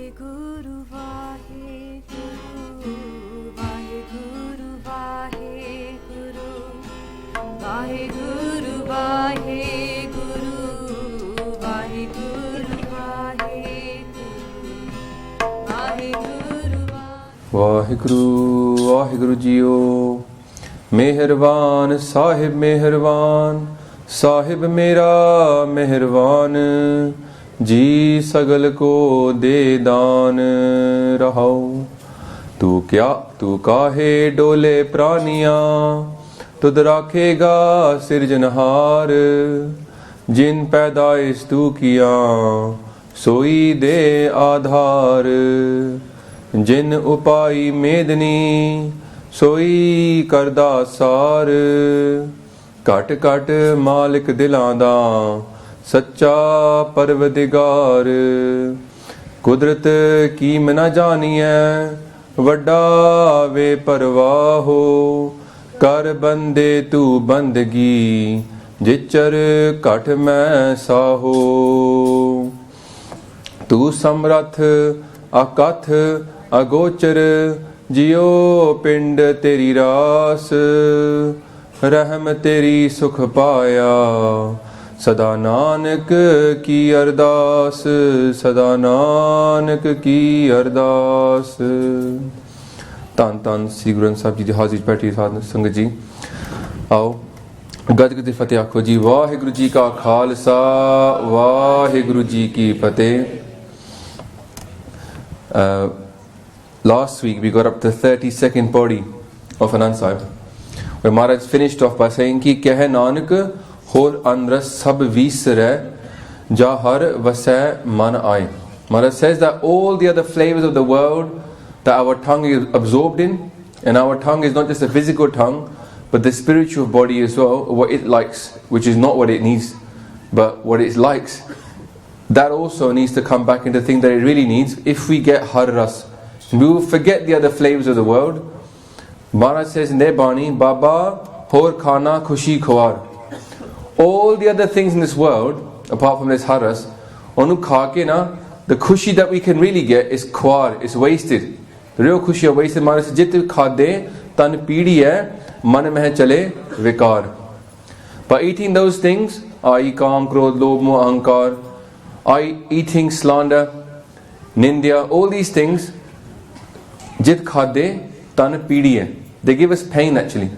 Waheguru Waheguru Waheguru Waheguru Waheguru Waheguru Waheguru Waheguru Waheguru Waheguru JIO. ਮਿਹਰਬਾਨ ਸਾਹਿਬ ਮਿਹਰਬਾਨ, ਸਾਹਿਬ ਮੇਰਾ ਮਿਹਰਬਾਨ ਜੀ, ਸਗਲ ਕੋ ਦੇ ਦਾਨ ਰਹਾਉ। ਤੂੰ ਕਾਹੇ ਡੋਲੇ ਪ੍ਰਾਨੀਆਂ, ਤੁਧ ਰਾਖੇਗਾ ਸਿਰਜਨਹਾਰ। ਜਿਨ ਪੈਦਾਇਸ਼ ਤੂ ਕੀਆ, ਸੋਈ ਦੇ ਆਧਾਰ। ਜਿਨ ਉਪਾਈ ਮੇਦਨੀ, ਸੋਈ ਕਰਦਾ ਸਾਰ। ਘਟ ਘਟ ਮਾਲਿਕ ਦਿਲਾਂ ਦਾ, ਸੱਚਾ ਪਰਵਦਿਗਾਰ। ਕੁਦਰਤ ਕੀਮ ਨਾ ਜਾਣੀਐ, ਵੱਡਾ ਵੇ ਪਰਵਾਹੋ। ਕਰ ਬੰਦੇ ਤੂੰ ਬੰਦਗੀ, ਜਿਚਰ ਘਟ ਮੈਂ ਸਾਹੋ। ਤੂੰ ਸਮਰੱਥ ਅਕਥ ਅਗੋਚਰ, ਜਿਉ ਪਿੰਡ ਤੇਰੀ ਰਾਸ। ਰਹਿਮ ਤੇਰੀ ਸੁਖ ਪਾਇਆ, ਸਦਾ ਨਾਨਕ ਕੀ ਅਰਦਾਸ। ਸਦਾ ਨਾਨਕ ਕੀ ਅਰਦਾਸ। ਧੰਨ ਧੰਨ ਸ੍ਰੀ ਗੁਰੂ ਗ੍ਰੰਥ ਸਾਹਿਬ ਜੀ ਦੀ ਹਾਜ਼ਰੀ ਬੈਠੀ ਸਾਧ ਸੰਗਤ ਜੀ। ਆਓ ਗੱਜ ਗੱਜ ਫਤਿਹ ਆਖੋ ਜੀ। ਵਾਹਿਗੁਰੂ ਜੀ ਕਾ ਖਾਲਸਾ, ਵਾਹਿਗੁਰੂ ਜੀ ਕੀ ਫਤਿਹ। Last week we got up to 32nd Pauri of Anand Sahib, where Maharaj finished off by saying ki keh nanak hor anras sab visare, ja har vasai man aaye. Maharaj says that all the other flavors of the world that our tongue is absorbed in, and our tongue is not just a physical tongue but the spiritual body as well, what it likes, which is not what it needs but what it likes, that also needs to come back into the thing that it really needs. If we get har ras, we will forget the other flavors of the world. Maharaj says in their Bani, Baba hor khana khushi khwar. All the other things in this world, apart from this har ras, onu kha ke na, the khushi that we can really get is khwar, is wasted. The real khushi are wasted. Maharaj says, jit khade tan peedi hai, man meh chale vikar. By eating those things, i.e. kaam, krodh, lobh, moh, ahankar, eating slander, nindya, all these things, jit khade tan peedi hai, they give us pain actually.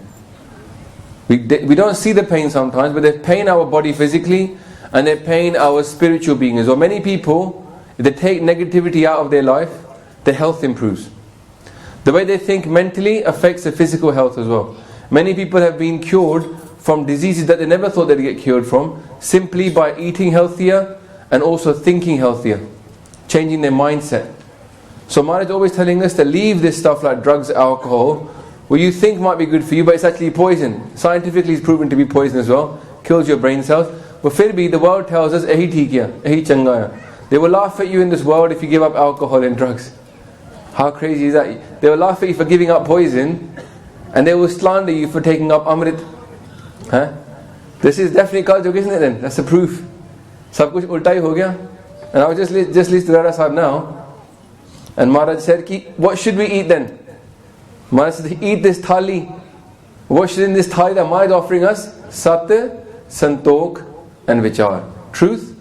We don't see the pain sometimes, but they pain our body physically and they pain our spiritual being as well. Many people, if they take negativity out of their life, their health improves. The way they think mentally affects their physical health as well. Many people have been cured from diseases that they never thought they'd get cured from, simply by eating healthier and also thinking healthier, changing their mindset. So Maharaj is always telling us to leave this stuff like drugs, alcohol, what you think might be good for you, but it's actually poison. Scientifically it's proven to be poison as well, kills your brain cells. But fir bhi the world tells us, ehi theek hai, ehi changa hai. They will laugh at you in this world if you give up alcohol and drugs. How crazy is that? They will laugh at you for giving up poison, and they will slander you for taking up amrit. This is definitely Kaljug, isn't it then? That's the proof. Sab kuch ulta hi ho gaya. And I was just listening to Gurdwara Sahib now, and Maharaj said, ki, what should we eat then? Maharaj said, eat this thali. What should in this thali that Maharaj is offering us? Sat, Santokh and Vichar. Truth,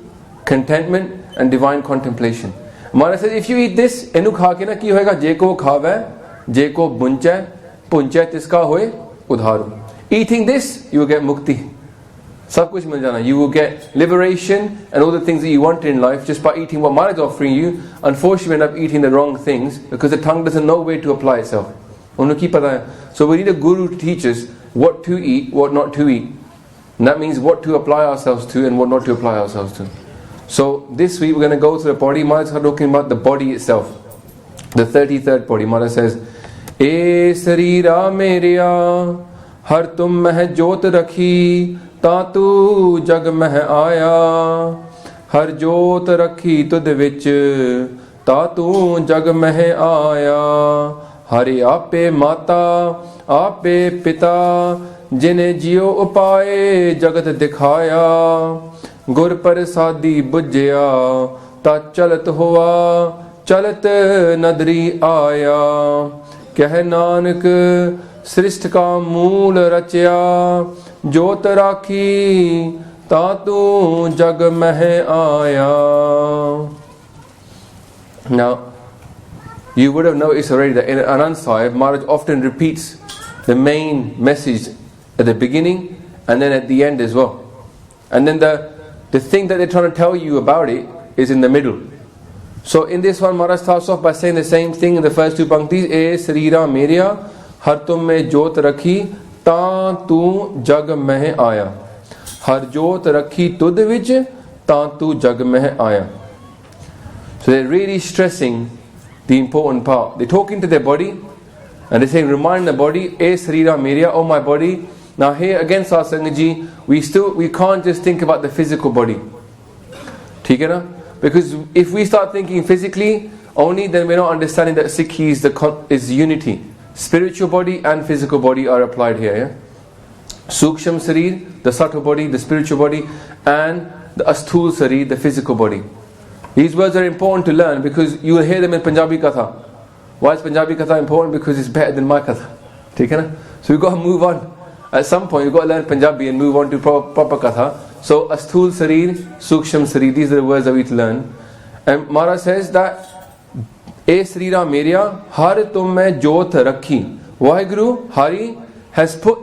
contentment and divine contemplation. Maharaj said, if you eat this, enu kha ke na ki hoega? Je ko khave, je ko bunche, punche tiska hoye udharu. Eating this, you will get mukti. Sab kuch mil jana. You will get liberation and all the things that you want in life just by eating what Maharaj is offering you. Unfortunately, we end up eating the wrong things because the tongue doesn't know where to apply itself. So we need a guru to teach us what to eat, what not to eat. And that means what to apply ourselves to and what not to apply ourselves to. So this week we're going to go through the body. Maharaj is talking about the body itself. The 33rd body. Maharaj says, Aaeaa Sareera Meriaa, har tum meh jot rakhi, ਤਾਤੂ ਜਗ ਮਹਿ ਆਇਆ। ਹਰ ਜੋਤ ਰੱਖੀ ਤੁਧ ਵਿੱਚ, ਤਾਤੂ ਜਗ ਮਹਿ ਆਇਆ। ਹਰਿ ਆਪੇ ਮਾਤਾ ਆਪੇ ਪਿਤਾ, ਜਿਨੇ ਜਿਉ ਉਪਾਏ ਜਗਤ ਦਿਖਾਇਆ। ਗੁਰ ਪ੍ਰਸਾਦੀ ਬੁਝਿਆ ਤਾ ਚਲਤ ਹੋਆ, चलत नदरी आया, कह नानक सृष्ट का मूल रचया, जोत राखी तातू जग मह आया. Now, you would have noticed already that in Anand Sahib, Maharaj often repeats the main message at the beginning and then at the end as well. And then the thing that they're trying to tell you about it is in the middle. So in this one, Maharaj starts off by saying the same thing in the first two panktis. Aaeaa Sareera Meriaa, har tum mein jot rakhi, ta tu jag meh aaya. Har jot rakhi tud vich, ta tu jag meh aaya. So they're really stressing the important part. They're talking to their body and they're saying, remind the body, Aaeaa Sareera Meriaa, oh my body. Now here again, Satsangaji, we can't just think about the physical body. ठीक है ना? Because if we start thinking physically only, then we're not understanding that Sikhi is unity. Spiritual body and physical body are applied here. Yeah? Suksham Sareer, the subtle body, the spiritual body, and the Asthul Sareer, the physical body. These words are important to learn because you will hear them in Punjabi Katha. Why is Punjabi Katha important? Because it's better than my Katha. ठीक है ना? So we've got to move on. At some point, you've got to learn Punjabi and move on to proper Katha. So, Asthul Sareer, Suksham Sareer, these are the words that we need to learn. And Maharaj says that, Aaeaa Sareera Meriaa, har tum mein jot rakhi. Vaheguru, Hari, has put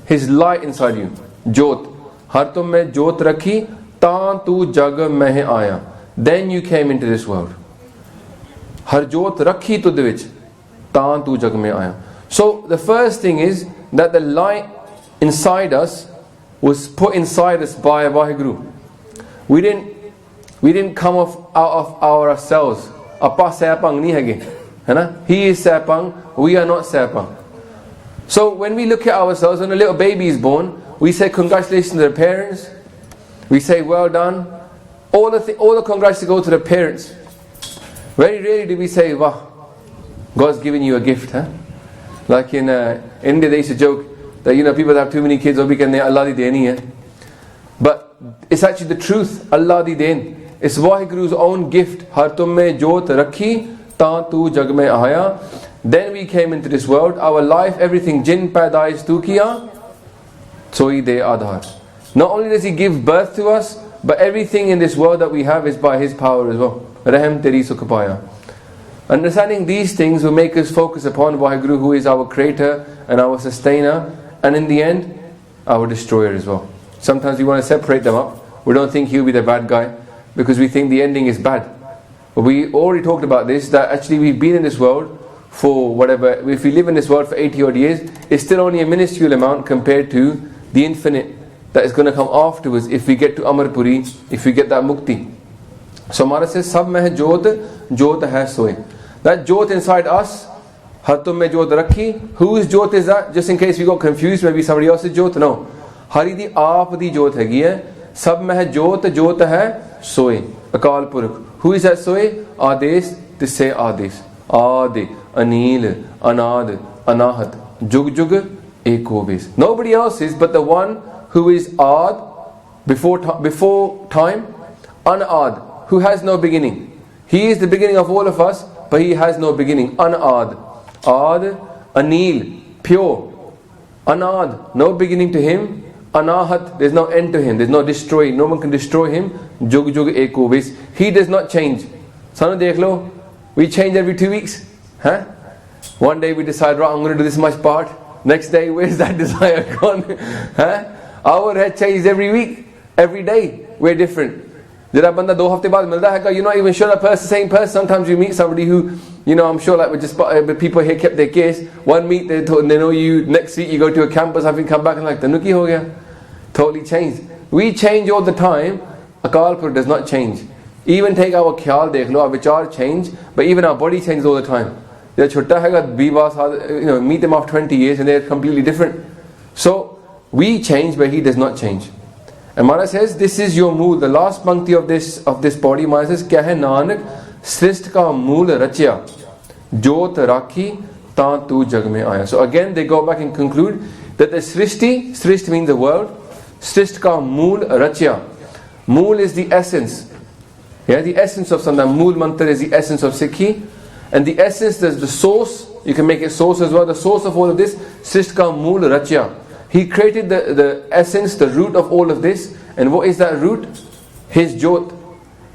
his light inside you. Jot. Har tum mein jot rakhi, ta tu jag meh aaya. Then you came into this world. Har jot rakhi tud vich, ta tu jag meh aaya. So, the first thing is that the light inside us was put inside us by Vaheguru. We didn't come out of ourselves. Appa Saipang ni hage. He is Saipang, we are not Saipang. So when we look at ourselves, when a little baby is born, we say congratulations to the parents. We say well done. All the congrats go to the parents. Very rarely do we say, wow, God's given you a gift. Like in India they used to joke that people that have too many kids, we can Allah di deni hai. But it's actually the truth. Allah di den. It's Vaheguru's own gift. Har tum mein jot rakhi, ta tu jag mein aaya. Then we came into this world. Our life, everything, jin paidaish tu kiya, soi de aadhar. Not only does He give birth to us, but everything in this world that we have is by His power as well. Rahm teri sukh paya. Understanding these things will make us focus upon Vaheguru, who is our creator and our sustainer, and in the end, our destroyer as well. Sometimes we want to separate them up. We don't think He'll be the bad guy because we think the ending is bad. But we already talked about this, that actually we've been in this world for whatever, if we live in this world for 80 odd years, it's still only a minuscule amount compared to the infinite that is going to come afterwards if we get to Amarpuri, if we get that mukti. So Maharaj says, Sab mein jot, jot hai soe. That jot inside us, har tum mein jot rakhi. Whose jot is that? Just in case we got confused, maybe somebody else's jot. No. Hari di aap di jot hegi hai. Sab mein jot, jot hai soe. Akal Purukh. Who is that soe? Ades, to say Ades. Adi, Anil, Anad, Anahat. Jug Jug, Ekobis. Nobody else is but the one who is Ad, before time, Anad, who has no beginning. He is the beginning of all of us, but He has no beginning. Anad. Ad, Anil, pure. Anad, no beginning to Him. Anahat, there's no end to Him. There's no destroy. No one can destroy Him. Jug Jug Ekobis. He does not change. Sanu dekh lo, we change every 2 weeks. One day we decide, right, I'm going to do this much part. Next day, where's that desire gone? Our head changes every week, every day. We're different. Jada banda 2 hafte baad milta hai ka, you're not even sure that person, same person. Sometimes you meet somebody who, I'm sure like with people here kept their case. One meet, they know you. Next week you go to a campus, having come back and like, tanu ki ho gaya? Totally changed. We change all the time. Akal Purukh does not change. Even take our khyal dekh lo, our vichar change, but even our body changes all the time. They're chutta hai, meet them after 20 years and they're completely different. So we change, but He does not change. And Maharaj says, this is your mool. The last pankti of this body, Maharaj says, kya hai nanak, srist ka mool rachya, jot rakhi, ta tu jag mein aaya. So again they go back and conclude that the srishti means the world, srist ka mool rachya. Mool is the essence. Yeah, the essence of something. Mool mantra is the essence of Sikhi. And the essence, there's the source. You can make it source as well. The source of all of this, Srishtka Mool Rachya. He created the essence, the root of all of this. And what is that root? His Jyot.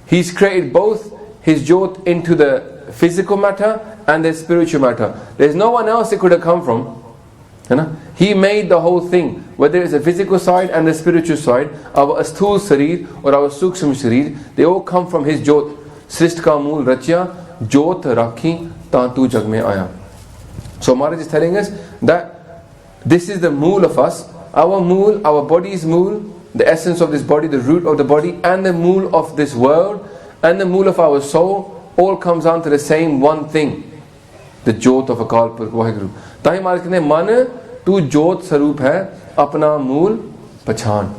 He's created both His Jyot into the physical matter and the spiritual matter. There's no one else it could have come from. You know? He made the whole thing, whether it's the physical side and the spiritual side, our Asthul Sareer or our Suksham Sareer, they all come from His Jyot. Srishtka Mool Rachya, Jyot Rakhi, Tantu Jag Mein Aaeaa. So Maharaj is telling us that this is the mool of us. Our mool, our body's mool, the essence of this body, the root of the body, and the mool of this world, and the mool of our soul, all comes down to the same one thing. The Jyot of Akal Purkh Vaheguru. Tahi Maharaj कहते हैं, मन तू ज्योत स्वरूप है, अपना मूल पहचान.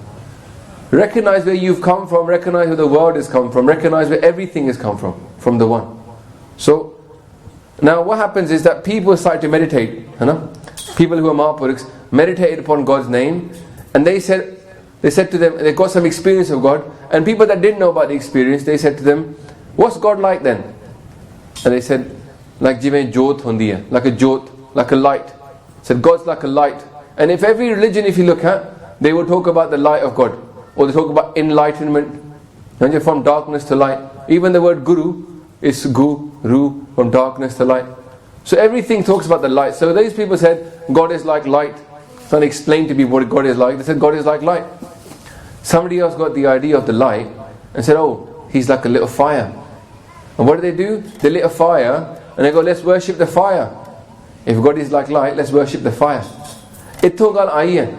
Recognize where you've come from, recognize where the world has come from, recognize where everything has come from the one. So, now what happens is that people start to meditate, you know? People who are Mahapurkhs meditated upon God's name, and they said to them, they got some experience of God, and people that didn't know about the experience, they said to them, what's God like then? And they said, like jive jyot hundi hai, like a jyot, like a light. Said God's like a light. And if every religion, if you look at, they will talk about the light of God, or they talk about enlightenment, and you're from darkness to light. Even the word guru is ru, from darkness to light. So everything talks about the light. So these people said God is like light. So they explained to me what God is like. They said God is like light. Somebody else got the idea of the light and said, oh, He's like a little fire. And what do? They lit a fire and they go, let's worship the fire. If God is like light, let's worship the fire. Itho gal aayi hai.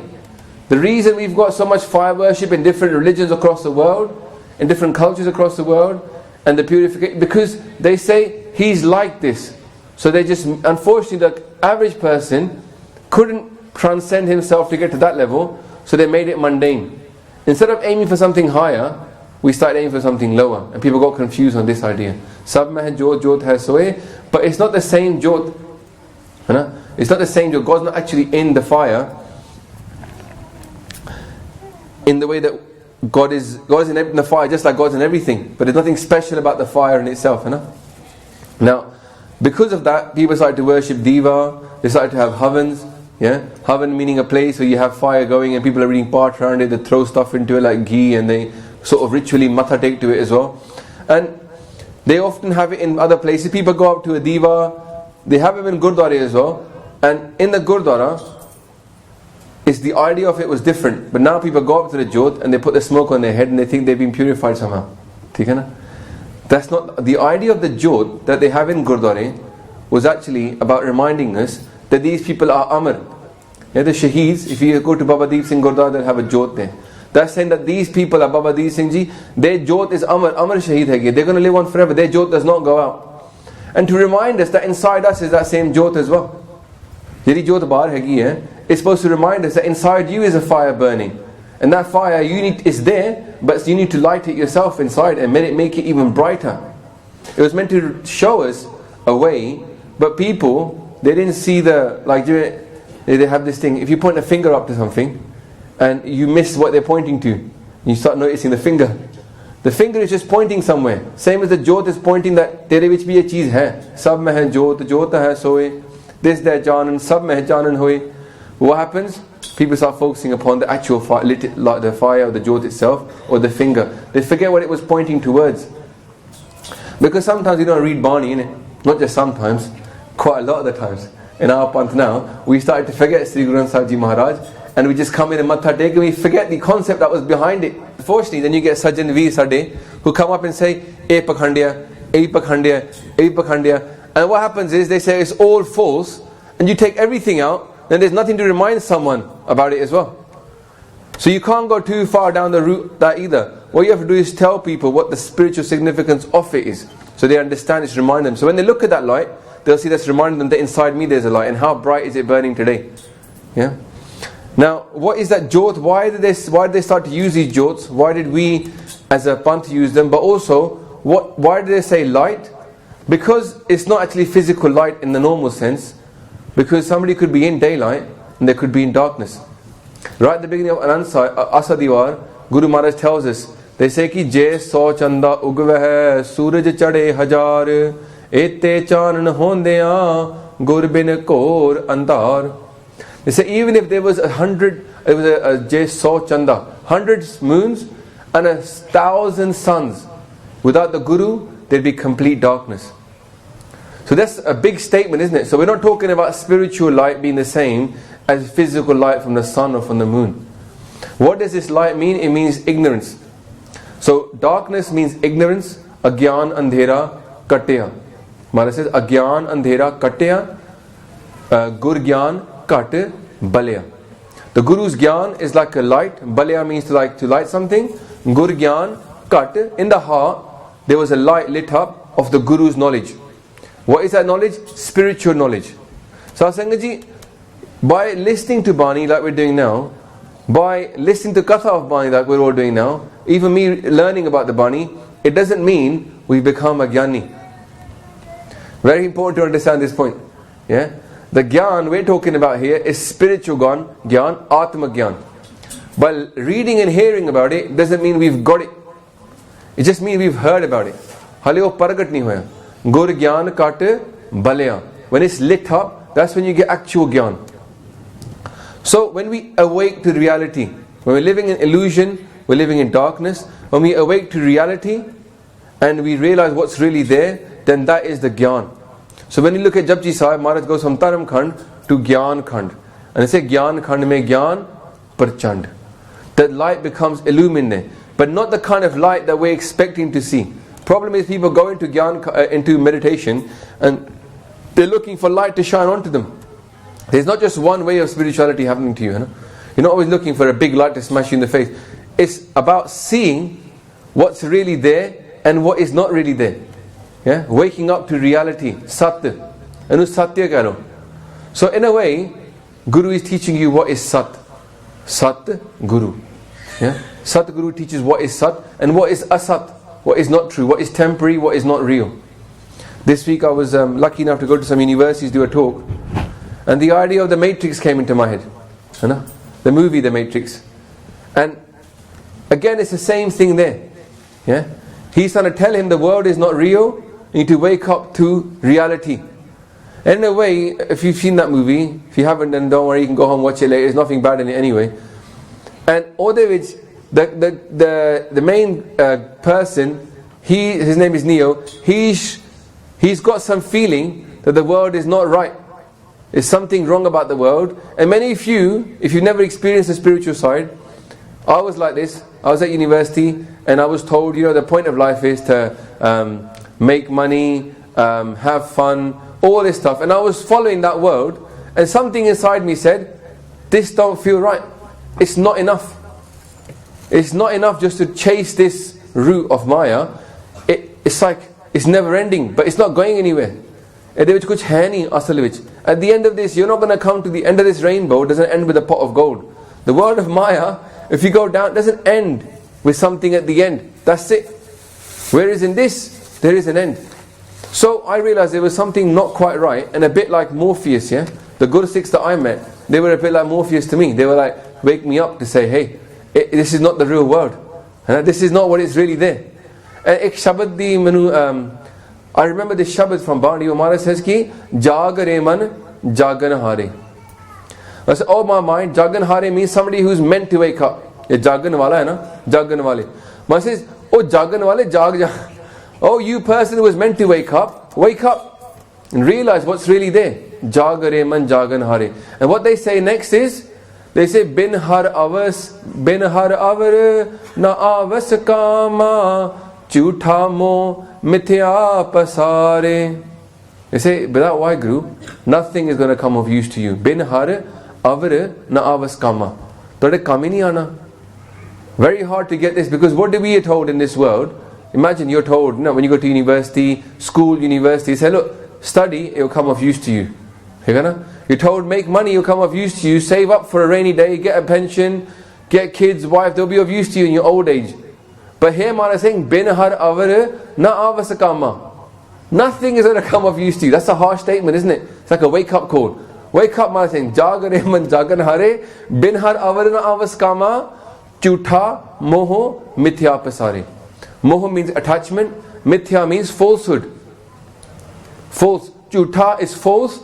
The reason we've got so much fire worship in different religions across the world, in different cultures across the world, and the purification, because they say He's like this. So they just, unfortunately, the average person couldn't transcend himself to get to that level, so they made it mundane. Instead of aiming for something higher, we started aiming for something lower, and people got confused on this idea. Sab mein hai jyot, jyot hai soe, but it's not the same jyot. You know? It's not the same jyot. God's not actually in the fire in the way that God is in the fire, just like God's in everything. But there's nothing special about the fire in itself. You know? Now, because of that, people started to worship Diva. They started to have havans. Yeah, havan meaning a place where you have fire going and people are reading Paath around it. They throw stuff into it like ghee, and they sort of ritually matha take to it as well. And they often have it in other places. People go up to a Diva. They have it in Gurdwara as well. And in the Gurdwara, the idea of it was different. But now people go up to the Jyot and they put the smoke on their head and they think they've been purified somehow. Theek hai na? That's not the idea of the Jyot that they have in Gurdwara. Was actually about reminding us that these people are Amar. Yeah, the Shaheeds, if you go to Baba Deep Singh Gurdwara, they'll have a Jyot there. That's saying that these people are Baba Deep Singh Ji, their Jyot is Amar Shaheed hai. They're going to live on forever. Their Jyot does not go out. And to remind us that inside us is that same Jyot as well. Yeri Jyot bahar hai, it's supposed to remind us that inside you is a fire burning. And that fire is there, but you need to light it yourself inside and make it even brighter. It was meant to show us a way, but people, they didn't see they have this thing, if you point a finger up to something and you miss what they're pointing to, you start noticing the finger. The finger is just pointing somewhere. Same as the Jyot is pointing that tere vich bhi ye cheez hai. Sab mein hai Jyot, Jyot hai soe. This there janan, sab mein hai janan hoye. What happens? People start focusing upon the actual fire, like the fire or the Jyot itself, or the finger. They forget what it was pointing towards. Because sometimes you don't read Bani, innit? Not just sometimes, quite a lot of the times. In our Panth now, we started to forget Sri Guru Granth Sahib Ji Maharaj, and we just come in and matha take and we forget the concept that was behind it. Fortunately, then you get Sajjan Veer Sade who come up and say, E Pakhandya, E Pakhandya, E Pakhandya. And what happens is they say it's all false, and you take everything out, then there's nothing to remind someone about it as well. So you can't go too far down the route that either. What you have to do is tell people what the spiritual significance of it is, so they understand it's remind them. So when they look at that light, they'll see that's reminding them that inside me there's a light, and how bright is it burning today. Yeah. Now, what is that Jyot? Why did they start to use these Jyots? Why did we as a Panth use them? But also, why did they say light? Because it's not actually physical light in the normal sense. Because somebody could be in daylight and they could be in darkness. Right at the beginning of Anand Sahib, Asadiwar, Guru Maharaj tells us They say ki je so chanda ugveh suraj chade hajar ete chanan hondeya gur bin kor andar. They say even if there was 100, it was a je so chanda, 100 moons and 1,000 suns, without the Guru there'd be complete darkness. So that's a big statement, isn't it? So we're not talking about spiritual light being the same as physical light from the sun or from the moon. What does this light mean? It means ignorance. So darkness means ignorance. Agyan andhera katya. Maharaj says agyan andhera katya, gur gyan kat balya. The Guru's gyan is like a light. Balya means to light something. Gur gyan kat. In the heart there was a light lit up of the Guru's knowledge. What is that knowledge? Spiritual knowledge. So Sangaji, by listening to Bani like we're doing now, by listening to Katha of Bani like we're all doing now, even me learning about the Bani, it doesn't mean we become a Jnani. Very important to understand this point. Yeah? The Gyan we're talking about here is spiritual Gyan, Atma Gyan. By reading and hearing about it doesn't mean we've got it. It just means we've heard about it. Hale wo paragat nahi hoya. Gur Gyan kat balya. When it's lit up, that's when you get actual Gyan. So when we awake to reality, when we're living in illusion, we're living in darkness, when we awake to reality and we realize what's really there, then that is the Gyan. So when you look at Japji Sahib, Maharaj goes from Taram Khand to Gyan Khand. And they say Gyan Khand mein Gyan Prachand. That light becomes illumined, but not the kind of light that we're expecting to see. Problem is people go into Gyan, into meditation, and they're looking for light to shine onto them. There's not just one way of spirituality happening to you. You're not always looking for a big light to smash you in the face. It's about seeing what's really there and what is not really there. Yeah? Waking up to reality, Satya. Anu Satya karo. So in a way, Guru is teaching you what is Sat. Sat Guru. Yeah? Sat Guru teaches what is Sat and what is Asat. What is not true, what is temporary, what is not real. This week I was lucky enough to go to some universities, do a talk, and the idea of the Matrix came into my head. The movie The Matrix. And again it's the same thing there. Yeah? He's trying to tell him the world is not real, you need to wake up to reality. And in a way, if you've seen that movie, if you haven't, then don't worry, you can go home, watch it later, there's nothing bad in it anyway. And Odevich, the main person, his name is Neo, he's got some feeling that the world is not right. There's something wrong about the world. And many of you, if you've never experienced the spiritual side, I was like this. I was at university and I was told, the point of life is to make money, have fun, all this stuff. And I was following that world, and something inside me said, this don't feel right. It's not enough. It's not enough just to chase this route of Maya. It's like, it's never ending, but it's not going anywhere. At the end of this, you're not going to come to the end of this rainbow. It doesn't end with a pot of gold. The world of Maya, if you go down, doesn't end with something at the end. That's it. Whereas in this, there is an end. So I realized there was something not quite right, and a bit like Morpheus, yeah? The Guru Sikhs that I met, they were a bit like Morpheus to me. They were like, wake me up to say, hey, this is not the real world. This is not what is really there. And ek shabad di manu, I remember this shabad from Bani, where Maharaj says ki, Jagare man, jagan hare. I said, oh my mind, jagan hare means somebody who's meant to wake up. Ye jagan wala hai na? Jagan wale. Maharaj says, oh jagan wale, jag. Oh, you person who was meant to wake up and realize what's really there. Jagare man jagan hare. And what they say next is, they say, bin har avar na avas kama jhutha mo mithya pasare. They say, without why Guru, nothing is going to come of use to you. Bin har avar na avas kama. Tode kam hi nahi aana. Very hard to get this, because what do we are told in this world? Imagine you're told, when you go to university, school, university, say, look, study, it will come of use to you. You're told, make money, it will come of use to you. Save up for a rainy day, get a pension, get kids, wife, they'll be of use to you in your old age. But here Maharaj is saying, bin har avar na avasakama. Nothing is going to come of use to you. That's a harsh statement, isn't it? It's like a wake up call. Wake up, Maharaj is saying, jagare man jagan hare, bin har avar na avaskama, Chutha, moho, mithya pasare. Moho means attachment, mithya means falsehood. False. Chutha is false,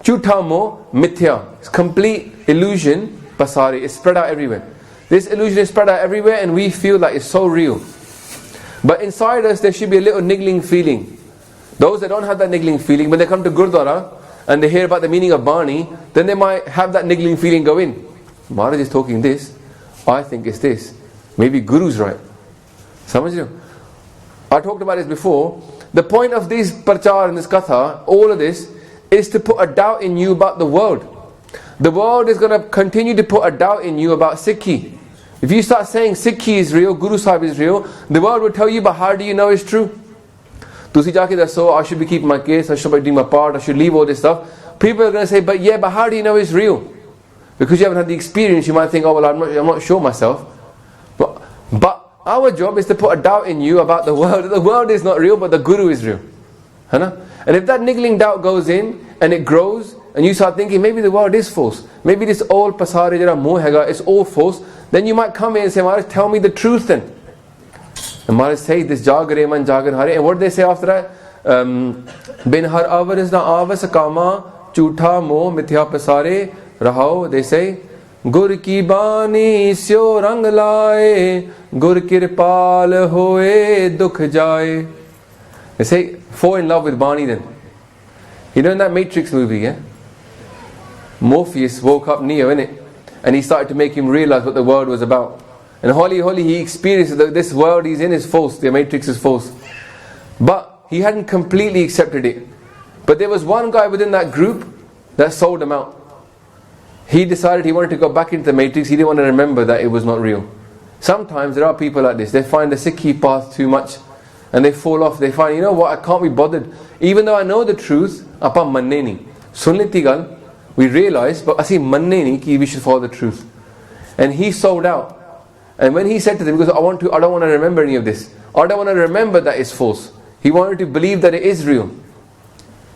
chutha mo, mithya. It's complete illusion, pasare. It's spread out everywhere. This illusion is spread out everywhere and we feel like it's so real. But inside us there should be a little niggling feeling. Those that don't have that niggling feeling, when they come to Gurdwara and they hear about the meaning of Bani, then they might have that niggling feeling go in. Maharaj is talking this, I think it's this. Maybe Guru's right. Samajh rahe ho? I talked about this before. The point of this prachar and this katha, all of this, is to put a doubt in you about the world. The world is going to continue to put a doubt in you about Sikhi. If you start saying Sikhi is real, Guru Sahib is real, the world will tell you, but how do you know it's true? Tusi jaake daso, I should be keeping my case, I should be doing my part, I should leave all this stuff. People are going to say, but how do you know it's real? Because you haven't had the experience, you might think, oh well, I'm not sure myself. But our job is to put a doubt in you about the world. The world is not real, but the Guru is real. And if that niggling doubt goes in, and it grows, and you start thinking, maybe the world is false, maybe this all pasare jara moh hega, it's all false, then you might come in and say, Maharaj, tell me the truth then. And Maharaj say this, jagare man jagar hare. And what do they say after that? Bin har avar is na avas kama, chutha moh mithya pasare rahao. They say, Gur ki bani syo rang lae, Gur kirpal hoye dukh jaye. They say, fall in love with Bani then. You know in that Matrix movie, yeah? Morpheus woke up Neo, innit? And he started to make him realize what the world was about. And holy, he experienced that this world he's in is false, the Matrix is false. But he hadn't completely accepted it. But there was one guy within that group that sold him out. He decided he wanted to go back into the Matrix, he didn't want to remember that it was not real. Sometimes there are people like this, they find the Sikhi path too much and they fall off. They find, you know what, I can't be bothered. Even though I know the truth, apa manne nahi. Sun liti gal, we realize, but asi manne nahi ki we should follow the truth. And he sold out. And when he said to them, because I don't want to remember any of this. I don't want to remember that it's false. He wanted to believe that it is real.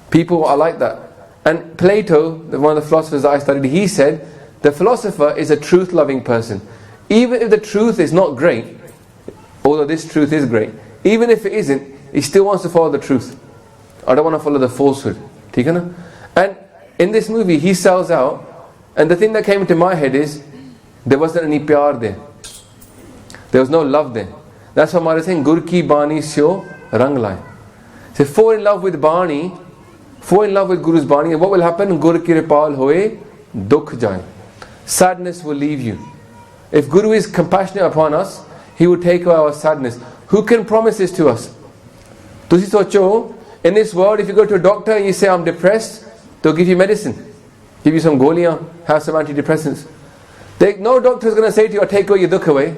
People are like that. And Plato, one of the philosophers that I studied, he said, the philosopher is a truth-loving person. Even if the truth is not great, although this truth is great, even if it isn't, he still wants to follow the truth. I don't want to follow the falsehood. And in this movie, he sells out. And the thing that came into my head is, there wasn't any pyar there. There was no love there. That's why Maharaj is saying, Gur ki bani syo rang lai. So fall in love with Bani, fall in love with Guru's Bani, and what will happen? Gur kirpal hoye dukh jaye. Sadness will leave you. If Guru is compassionate upon us, he will take away our sadness. Who can promise this to us? Tusi socho, in this world, if you go to a doctor and you say, I'm depressed, they'll give you medicine. Give you some goliyan, have some antidepressants. No doctor is going to say to you, I'll take away your dukh away.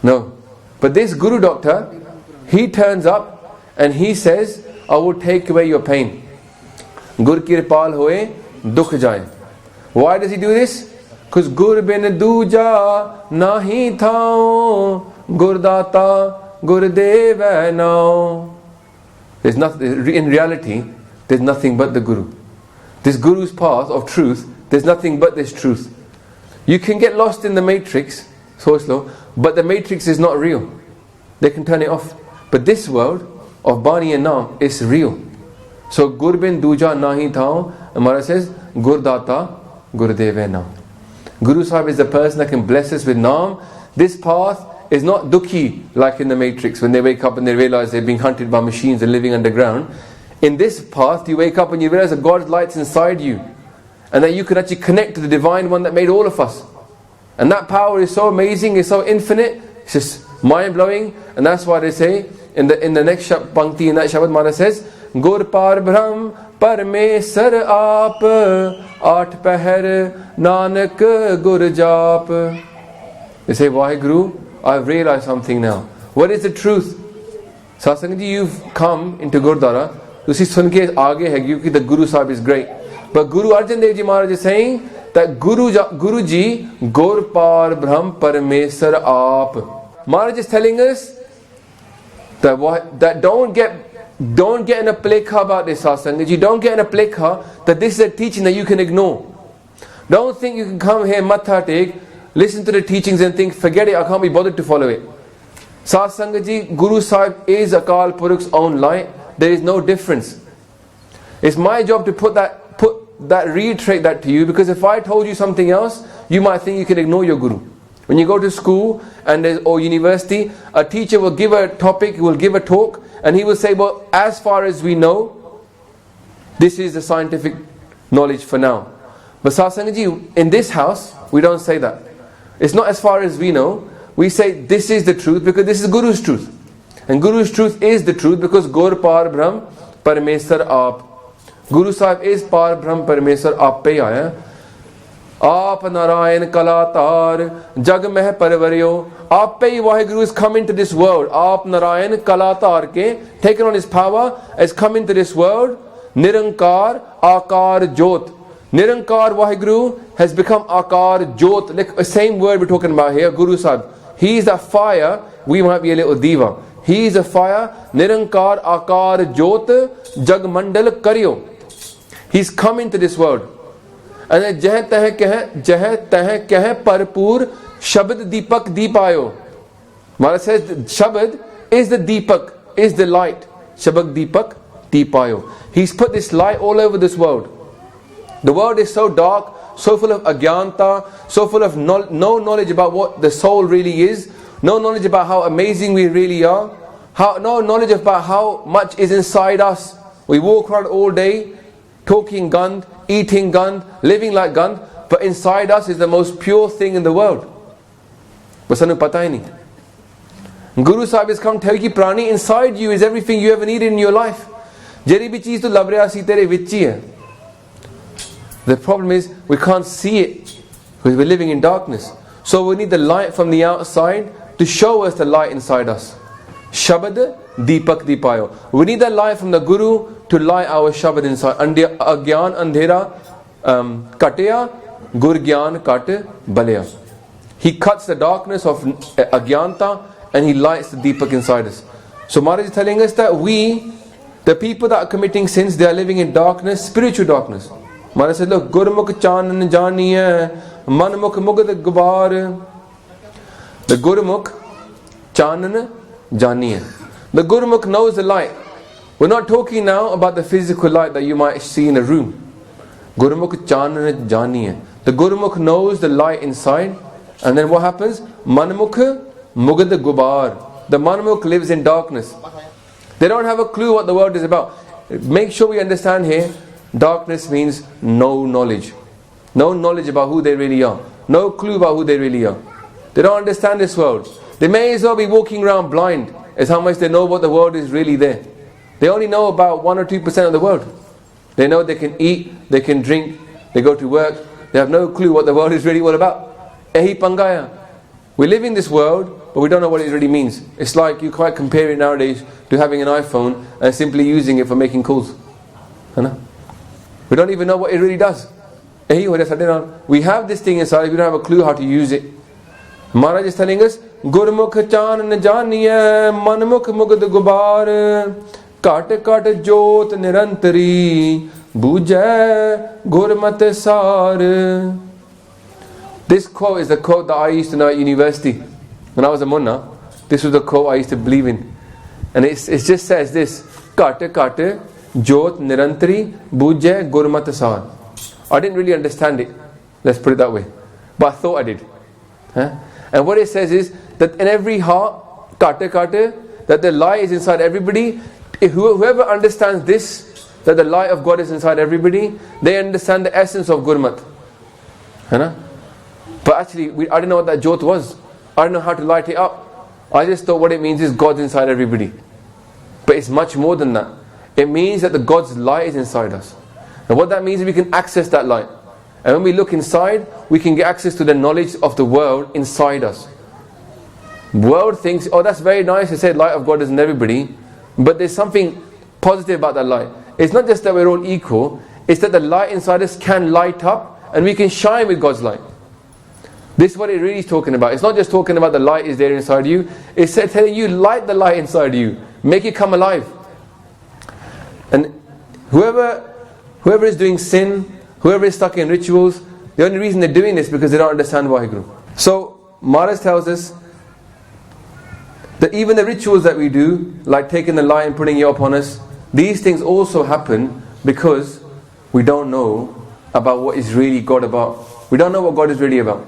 No. But this Guru doctor, he turns up and he says, I will take away your pain. Gur kirpal hoye dukh jaye. Why does he do this? Because Gur bin duja nahi thao, Gurdata Gurdev now. There's nothing, in reality, there's nothing but the Guru. This Guru's path of truth, there's nothing but this truth. You can get lost in the Matrix, so slow, but the Matrix is not real. They can turn it off. But this world of Bani and Naam is real. So Gur bin duja nahi thao, Maharaj says, Gurdata Gurdev now. Guru Sahib is the person that can bless us with Naam. This path is not dukhi like in the Matrix when they wake up and they realize they're being hunted by machines and living underground. In this path you wake up and you realize that God's light's inside you and that you can actually connect to the Divine One that made all of us. And that power is so amazing, it's so infinite, it's just mind-blowing. And that's why they say in the next pankti in that Shabad, Maharaj says, Gur par brahm parmesar aap, aat pahar nanak gur jaap. They say, Vaheguru, I've realized something now. What is the truth? Satsang ji, you've come into Gurdwara. You see, sunke aage hai, because the Guru Sahib is great. But Guru Arjan Dev Ji Maharaj is saying that Guruji, Gur par brahm parmesar aap. Maharaj is telling us that don't get in a plekha about this satsang. You don't get in a plekha that this is a teaching that you can ignore. Don't think you can come here, matha take, listen to the teachings and think, forget it, I can't be bothered to follow it. Sat Sangat Ji, Guru Sahib is Akal Purukh's own light. There is no difference. It's my job to reiterate that to you, because if I told you something else, you might think you can ignore your Guru. When you go to school or university, a teacher will give a topic, will give a talk, and he will say, well, as far as we know, this is the scientific knowledge for now. But Sat Sangat Ji, in this house, we don't say that. It's not as far as we know. We say this is the truth because this is Guru's truth. And Guru's truth is the truth because Gur Par Brahm Parameswar Aap. Guru Sahib is Par Brahm Parameswar Aap pe aaya. Aap Narayan Kalatar Jag Meh Parvaryo. Aap pe Vaheguru is come into this world. Aap Narayan Kalatar ke, taken on his power, has come into this world. Nirankar Akar Jot. Nirankar Vaheguru has become Akar Jot. Like the same word we're talking about here, Guru Sahib. He is the fire, we might be a little diva. He is a fire, Nirankar Akar Jot Jag Mandal Karyo. He's come into this world. And then Jeh Teh Keh Parpur Shabad Deepak Deepayo. Maharaj says Shabad is the Deepak, is the light. Shabad Deepak Deepayo. He's put this light all over this world. The world is so dark, so full of agyanta, so full of no knowledge about what the soul really is, no knowledge about how amazing we really are, no knowledge about how much is inside us. We walk around all day, talking Gandh, eating Gandh, living like Gandh, but inside us is the most pure thing in the world. But sanu pata hi nahi. Guru Sahib has come to tell you, Prani, inside you is everything you ever needed in your life. Jehdi bhi cheez tu lab raha si tere vich hi hai. The problem is we can't see it because we're living in darkness. So we need the light from the outside to show us the light inside us. Shabad Deepak Deepayo. We need the light from the Guru to light our Shabad inside. Agyan Andhera Katya Gur Gyan Kat Balya. He cuts the darkness of Agyanta and he lights the Deepak inside us. So Maharaj is telling us that we, the people that are committing sins, they are living in darkness, spiritual darkness. Maharaj said, look, Gurmukh Chanan Janiye, Manmukh Mugad Gubar. The Gurmukh Chanan Janiye. The Gurmukh knows the light. We're not talking now about the physical light that you might see in a room. Gurmukh Chanan Janiye. The Gurmukh knows the light inside. And then what happens? Manmukh Mugad Gubar. The Manmukh lives in darkness. They don't have a clue what the world is about. Make sure we understand here, darkness means no knowledge. No knowledge about who they really are. No clue about who they really are. They don't understand this world. They may as well be walking around blind as how much they know what the world is really there. They only know about 1 or 2% of the world. They know they can eat, they can drink, they go to work. They have no clue what the world is really all about. Ehi Pangaya. We live in this world, but we don't know what it really means. It's like you quite compare it nowadays to having an iPhone and simply using it for making calls. We don't even know what it really does. We have this thing inside, we don't have a clue how to use it. Maharaj is telling us, Gurmukh Chanan Janiye, Manmukh Mugad Gubar, Kat Kat Jot Nirantari, Bujay Gurmat Sar. This quote is the quote that I used to know at university. When I was a munna, this was the quote I used to believe in. And it just says this, Kat Kat Jot Nirantari Bujay Gurmat Sar. I didn't really understand it, let's put it that way, but I thought I did. And what it says is that in every heart, Kate, that the light is inside everybody. Whoever understands this, that the light of God is inside everybody, they understand the essence of Gurmat. But actually, I didn't know what that Jot was. I didn't know how to light it up. I just thought what it means is God's inside everybody. But it's much more than that. It means that the God's light is inside us. And what that means is we can access that light. And when we look inside, we can get access to the knowledge of the world inside us. The world thinks, oh, that's very nice to say light of God is in everybody, but there's something positive about that light. It's not just that we're all equal, it's that the light inside us can light up and we can shine with God's light. This is what it really is talking about. It's not just talking about the light is there inside you, it's telling you light the light inside you, make it come alive. And whoever is doing sin, whoever is stuck in rituals, the only reason they're doing this is because they don't understand Vaheguru. So Maharaj tells us that even the rituals that we do, like taking the light and putting it upon us, these things also happen because we don't know about what is really God about. We don't know what God is really about.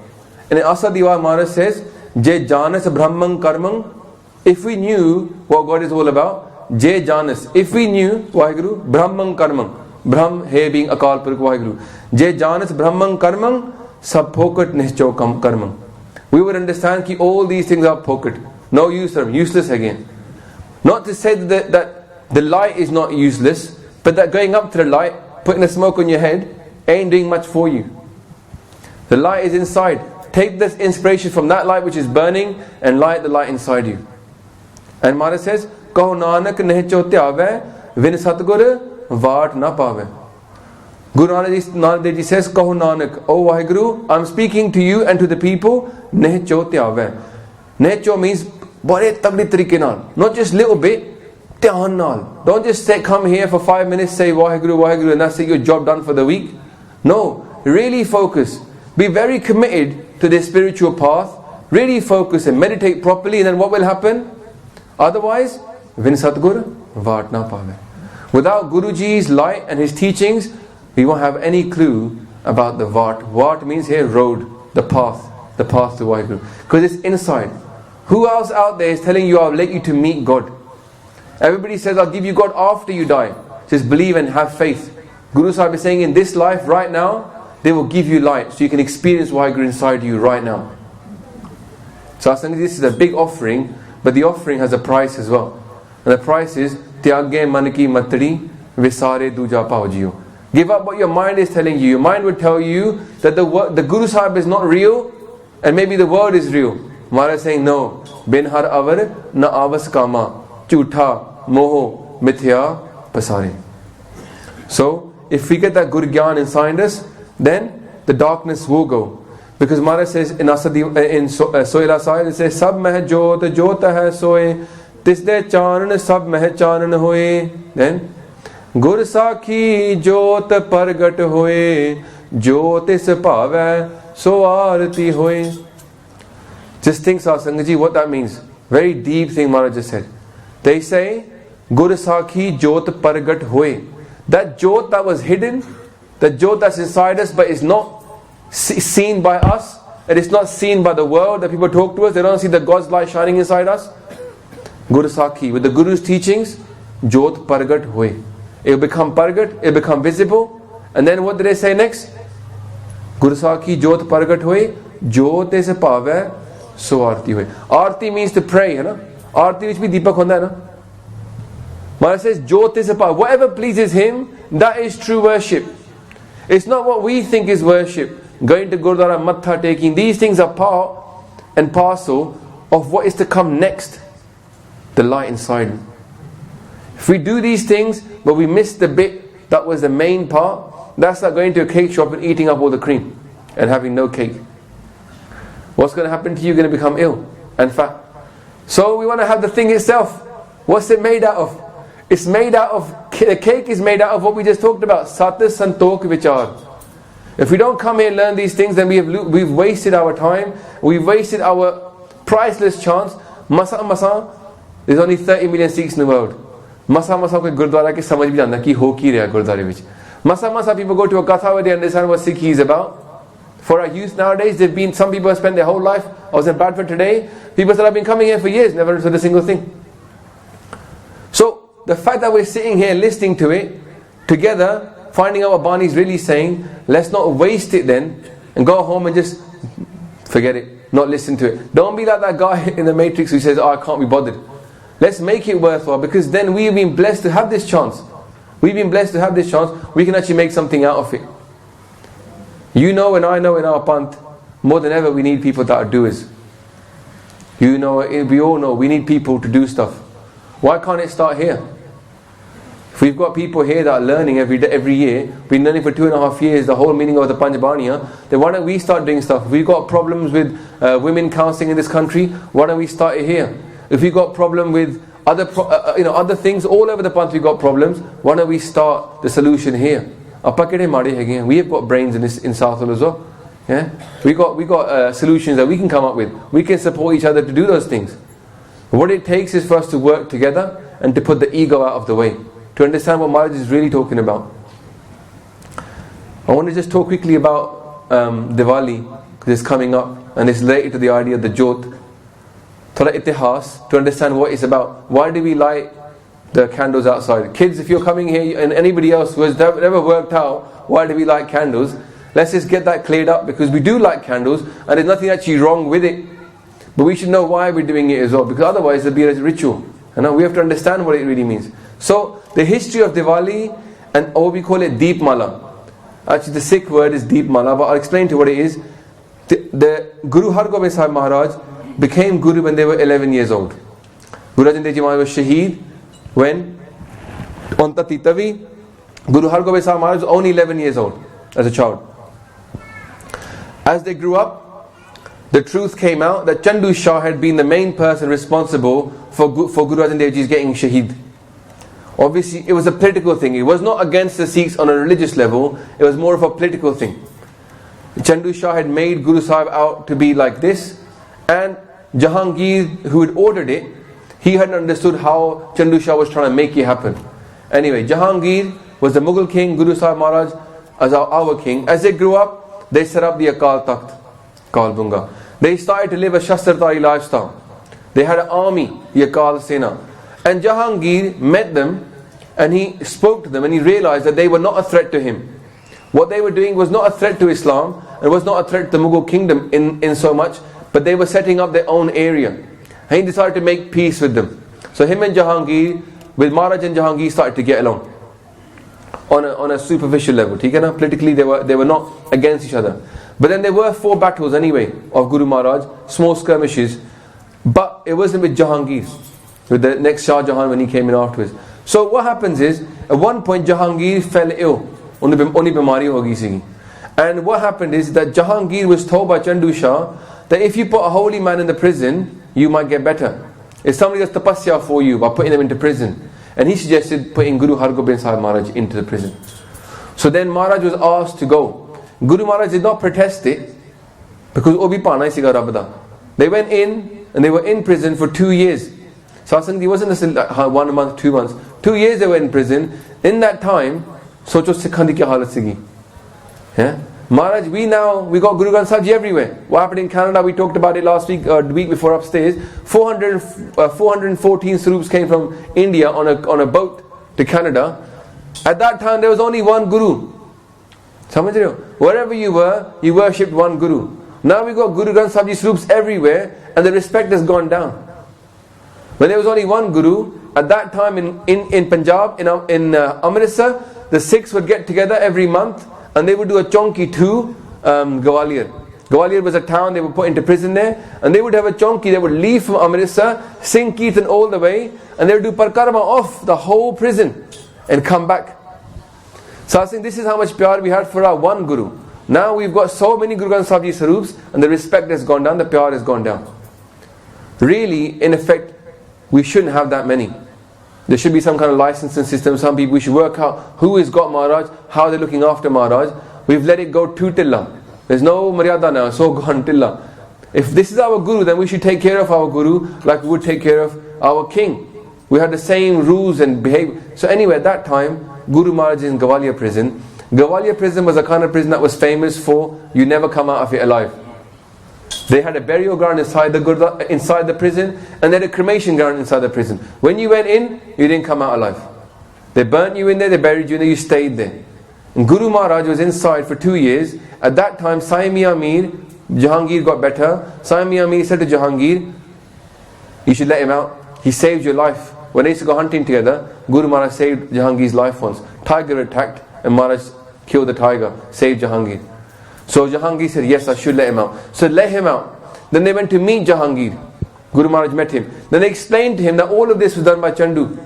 And in Asadiwa, Maharaj says, Je janas brahman karmang. If we knew what God is all about, Je janas. If we knew, Vaheguru, brahman karmang. Brahm, he being Akal Purakh Vaheguru. Je janas brahman karmang, sab phokat nishcho karmang. We would understand that all these things are pocket. No use for them, useless again. Not to say that the light is not useless, but that going up to the light, putting the smoke on your head, ain't doing much for you. The light is inside. Take this inspiration from that light which is burning and light the light inside you. And Maharaj says, Kaho Nanak nehcho tyave, vin Satgur vaat na pave. Guru Nanak Dev Ji says, Kaho Nanak, O Vaheguru, I'm speaking to you and to the people, nehcho tyave. Nehcho means bade tagdi tarike naal, not just little bit, dhyan naal. Don't just say, come here for 5 minutes, say Vaheguru, Vaheguru, and that's it, your job done for the week. No, really focus. Be very committed to this spiritual path. Really focus and meditate properly, and then what will happen? Otherwise, Vin Satgur Vaat Na Pave. Without Guruji's light and his teachings, we won't have any clue about the Vaat. Vaat means here road, the path to Vaheguru. Because it's inside. Who else out there is telling you, I'll let you to meet God? Everybody says, I'll give you God after you die. Just believe and have faith. Guru Sahib is saying, in this life right now, they will give you light so you can experience Vaheguru inside you right now. So I think this is a big offering, but the offering has a price as well. And the price is Tyagge Manaki Matri Visare Duja Paojiyo. Give up what your mind is telling you. Your mind would tell you that the Guru Sahib is not real, and maybe the word is real. Maharaj is saying, no. Bin har avar na avas kama chutha moho mithya pasare. So if we get that Guru Gyan inside us, then the darkness will go. Because Maharaj says in Soila Sahib, it says, Sab meh jot jot hai soe, tisde chanan sab meh chanan hoye. Then Gur Sakhi jot pargat hoye, jotis bhave so arati hoye. Just think, Satsangaji, what that means. Very deep thing Maharaj just said. They say, Gur Sakhi jot pargat hoye. That jot that was hidden, the jot that's inside us but is not seen by us, and it's not seen by the world that people talk to us, they don't see the God's light shining inside us. Guru Sakhi, with the Guru's teachings, jot pargat hoye. It will become pargat, it will become visible, and then what did they say next? Guru Sakhi jot pargat hoye, jot is pave so arti hoye. Arti means to pray, hai na? Arti which means deepak honda hai na? Maharaj says, jot is pave. Whatever pleases him, that is true worship. It's not what we think is worship. Going to Gurdwara, Matha taking, these things are part and parcel of what is to come next. The light inside. If we do these things, but we miss the bit that was the main part, that's like going to a cake shop and eating up all the cream and having no cake. What's going to happen to you? You're going to become ill and fat. So we want to have the thing itself. What's it made out of? It's made out of, the cake is made out of what we just talked about. Sat Santok Vichar. If we don't come here and learn these things, then we've wasted our time. We've wasted our priceless chance. Masa, there's only 30 million Sikhs in the world. Masa koi Gurdwara ke samajh bhi janda ki ho ki reha Gurdwara vich. Masa people go to a Katha where they understand what Sikhi is about. For our youth nowadays, some people have spent their whole life. I was in Bradford today. People said, I've been coming here for years, never said a single thing. So, the fact that we're sitting here listening to it, together, finding out what Bani is really saying, let's not waste it then, and go home and just forget it, not listen to it. Don't be like that guy in the Matrix who says, I can't be bothered. Let's make it worthwhile, because then we've been blessed to have this chance. We've been blessed to have this chance. We can actually make something out of it. You know and I know in our Paath, more than ever we need people that are doers. You know, we all know we need people to do stuff. Why can't it start here? If we've got people here that are learning every year, been learning for 2.5 years the whole meaning of the Panjabaniya, then why don't we start doing stuff? If we've got problems with women counselling in this country, why don't we start it here? If we've got problem with other things all over the Paath, we've got problems, why don't we start the solution here? We have got brains in Southall as well. Yeah, we got solutions that we can come up with. We can support each other to do those things. What it takes is for us to work together and to put the ego out of the way, to understand what Maharaj is really talking about. I want to just talk quickly about Diwali, because it's coming up and it's related to the idea of the Jyot. Thoda itihas, to understand what it's about. Why do we light the candles outside? Kids, if you're coming here, and anybody else who has never worked out why do we light candles, let's just get that cleared up, because we do light candles and there's nothing actually wrong with it. But we should know why we're doing it as well, because otherwise it'll be a ritual. And we have to understand what it really means. So, the history of Diwali, or we call it Deep Mala. Actually, the Sikh word is Deep Mala, but I'll explain to you what it is. The Guru Har Gobind Sahib Maharaj became Guru when they were 11 years old. Guru Arjan Dev Ji Maharaj was Shaheed when, on Tati Tavi, Guru Har Gobind Sahib Maharaj was only 11 years old as a child. As they grew up, the truth came out that Chandu Shah had been the main person responsible for Guru Arjan Dev Ji's getting Shaheed. Obviously, it was a political thing. It was not against the Sikhs on a religious level. It was more of a political thing. Chandu Shah had made Guru Sahib out to be like this, and Jahangir, who had ordered it, he hadn't understood how Chandu Shah was trying to make it happen. Anyway, Jahangir was the Mughal king, Guru Sahib Maharaj as our king. As they grew up, they set up the Akal Takht, Kal Bunga. They started to live a Shastrtari lifestyle. They had an army, the Akal Sena. And Jahangir met them and he spoke to them and he realized that they were not a threat to him. What they were doing was not a threat to Islam, and was not a threat to the Mughal kingdom in so much, but they were setting up their own area. And he decided to make peace with them. So him and Jahangir, with Maharaj and Jahangir, started to get along on a superficial level. Politically they were not against each other. But then there were 4 battles anyway of Guru Maharaj, small skirmishes. But it wasn't with Jahangir, with the next Shah Jahan when he came in afterwards. So what happens is, at one point Jahangir fell ill. Only bimari hogi si. And what happened is that Jahangir was told by Chandu Shah that if you put a holy man in the prison, you might get better. If somebody does tapasya for you by putting them into prison. And he suggested putting Guru Har Gobind Sahib Maharaj into the prison. So then Maharaj was asked to go. Guru Maharaj did not protest it, because obi pana siga rabda. They went in and they were in prison for 2 years. Satsang, it wasn't just 1 month, 2 months. 2 years they were in prison. In that time, socho Sikhan di kya halat sigi. Yeah? Maharaj, we got Guru Granth Sahib Ji everywhere. What happened in Canada, we talked about it last week, the week before upstairs. 414 Swarups came from India on a boat to Canada. At that time there was only one Guru. Samajh rahe ho? Wherever you were, you worshipped one Guru. Now we got Guru Granth Sahib Ji Swarups everywhere, and the respect has gone down. When there was only one Guru, at that time in Punjab, in Amritsar, the Sikhs would get together every month and they would do a chonki to Gwalior. Gwalior was a town, they were put into prison there, and they would have a chonki. They would leave from Amritsar, sing Kirtan all the way, and they would do parkarma off the whole prison and come back. So I think this is how much pyar we had for our one Guru. Now we've got so many Guru Granth Sahib Ji Swarups, and the respect has gone down, the pyar has gone down. Really, in effect, we shouldn't have that many. There should be some kind of licensing system. Some people, we should work out who has got Maharaj, how they're looking after Maharaj. We've let it go too tilla. There's no maryada now, so gone tilla. If this is our Guru, then we should take care of our Guru like we would take care of our king. We had the same rules and behavior. So anyway, at that time, Guru Maharaj is in Gwalior prison. Gwalior prison was a kind of prison that was famous for you never come out of it alive. They had a burial ground inside the prison, and they had a cremation ground inside the prison. When you went in, you didn't come out alive. They burnt you in there, they buried you in there, you stayed there. And Guru Maharaj was inside for 2 years. At that time, Sai Mian Mir, Jahangir got better. Sai Mian Mir said to Jahangir, you should let him out. He saved your life. When they used to go hunting together, Guru Maharaj saved Jahangir's life once. Tiger attacked, and Maharaj killed the tiger, saved Jahangir. So Jahangir said, yes, I should let him out. So let him out. Then they went to meet Jahangir. Guru Maharaj met him. Then they explained to him that all of this was done by Chandu.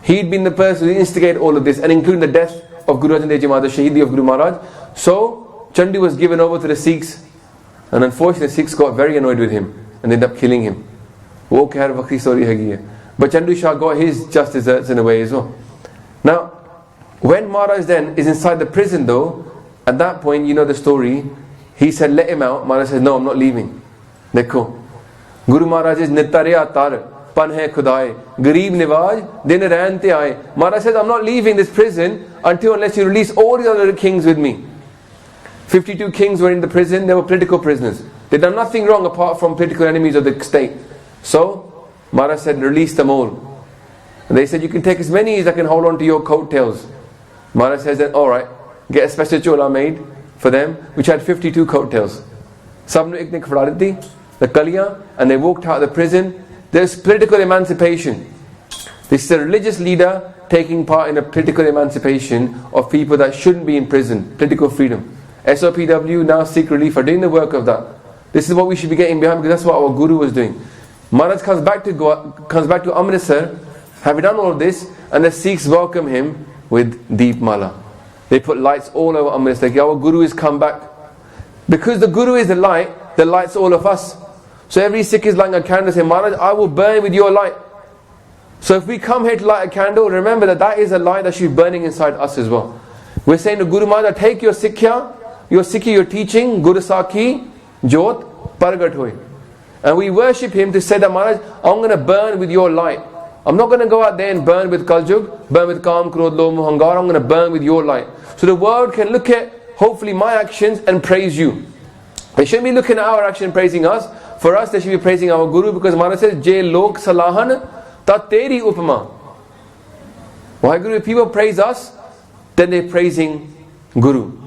He'd been the person who instigated all of this, and including the death of Guru Arjan Dev Ji Maharaj, the Shahidi of Guru Maharaj. So Chandu was given over to the Sikhs, and unfortunately the Sikhs got very annoyed with him and ended up killing him. Wo khair wakhi story hai. But Chandu Shah got his just desserts in a way as well. Now, when Maharaj then is inside the prison though, at that point, you know the story, He said, let him out. Maharaj said, no, I'm not leaving. Dekho. Guru Maharaj is Nittarya Tar, Pan hai Khudaye, Garib Nivaj, Din Rainte Aaye. Maharaj says, I'm not leaving this prison unless you release all the other kings with me. 52 kings were in the prison, they were political prisoners. They'd done nothing wrong apart from political enemies of the state. So, Maharaj said, release them all. And they said, you can take as many as I can hold on to your coattails. Maharaj says that, alright, get a special chola made for them, which had 52 coattails. Sabnu ikne khada di, the kaliyan, and they walked out of the prison. There's political emancipation. This is a religious leader taking part in a political emancipation of people that shouldn't be in prison. Political freedom. SOPW now Sikh Relief are doing the work of that. This is what we should be getting behind, because that's what our Guru was doing. Maharaj comes back to Amritsar, having done all of this, and the Sikhs welcome him with Deep Mala. They put lights all over Amritsar. Like, our Guru has come back. Because the Guru is the light, the light's all of us. So every Sikh is lighting a candle saying, Maharaj, I will burn with your light. So if we come here to light a candle, remember that is a light that should be burning inside us as well. We're saying to Guru Maharaj, take your Sikhya, your teaching, Guru Sakhi, Jot, Paragat Hoy. And we worship him to say that, Maharaj, I'm going to burn with your light. I'm not going to go out there and burn with Kaljug, burn with Kam, Krodh, Lobh, Moh, Hangar. I'm going to burn with your light. So the world can look at, hopefully, my actions and praise you. They shouldn't be looking at our action and praising us. For us, they should be praising our Guru, because Maharaj says, Je lok salahan ta teri upama. Why Guru? If people praise us, then they're praising Guru.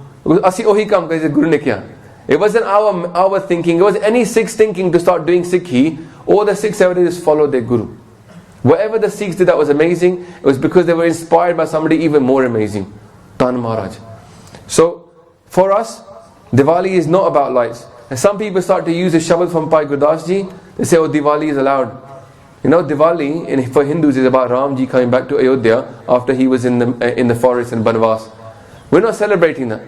Asi ohi kam kaise Guru ne kiya. It wasn't our thinking. It wasn't any Sikh's thinking to start doing Sikhi. All the Sikhs ever did is follow their Guru. Whatever the Sikhs did that was amazing, it was because they were inspired by somebody even more amazing. Tan Maharaj. So, for us, Diwali is not about lights. And some people start to use the shabad from Bhai Gurdas ji. They say, oh, Diwali is allowed. You know, Diwali for Hindus is about Ram ji coming back to Ayodhya after he was in the forest in Banvas. We're not celebrating that.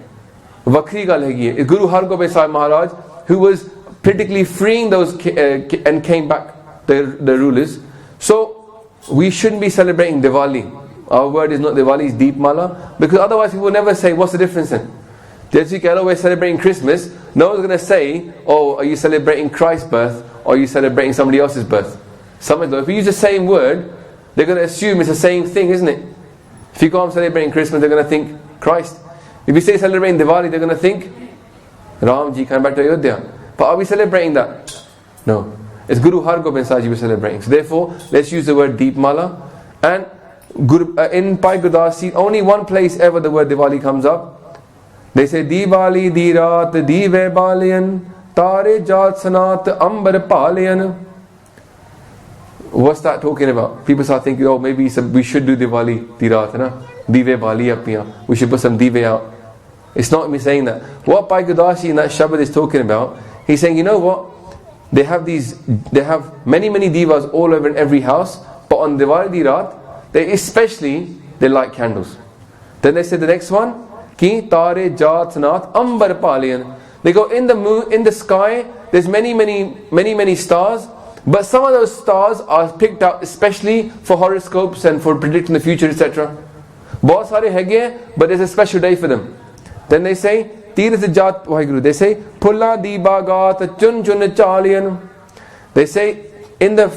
Vakri gal hegi hai. Guru Har Gobind Sahib Maharaj, who was politically freeing those and came back, the rulers. So, we shouldn't be celebrating Diwali. Our word is not Diwali, it's Deep Mala. Because otherwise people will never say, what's the difference then? Just because we're celebrating Christmas, no one's going to say, oh, are you celebrating Christ's birth, or are you celebrating somebody else's birth? If we use the same word, they're going to assume it's the same thing, isn't it? If you go on celebrating Christmas, they're going to think Christ. If you say celebrating Diwali, they're going to think Ram ji came back to Ayodhya. But are we celebrating that? No. It's Guru Har Gobind Sahib we're celebrating. So therefore, let's use the word Deep Mala. And in Bhai Gurdas, only one place ever the word Diwali comes up. They say, Diwali di raat dive baliyan, tare jat sanat ambar paliyan. What's that talking about? People start thinking, oh, maybe we should do Diwali di raat, na? Dive bali appiyan. We should put some dive out. It's not me saying that. What Bhai Gurdas in that Shabad is talking about, he's saying, you know what? They have many divas all over in every house, but on Diwali di raat, they light candles. Then they say the next one, Ki tare jat sanat ambar paliyan. They go in the moon, in the sky, there's many stars, but some of those stars are picked out especially for horoscopes and for predicting the future, etc. Bahut sare hege, but there's a special day for them. Then they say, Tirth Jat Vaheguru. They say, Pulla di bagat chun chun chaliyan. They say, in the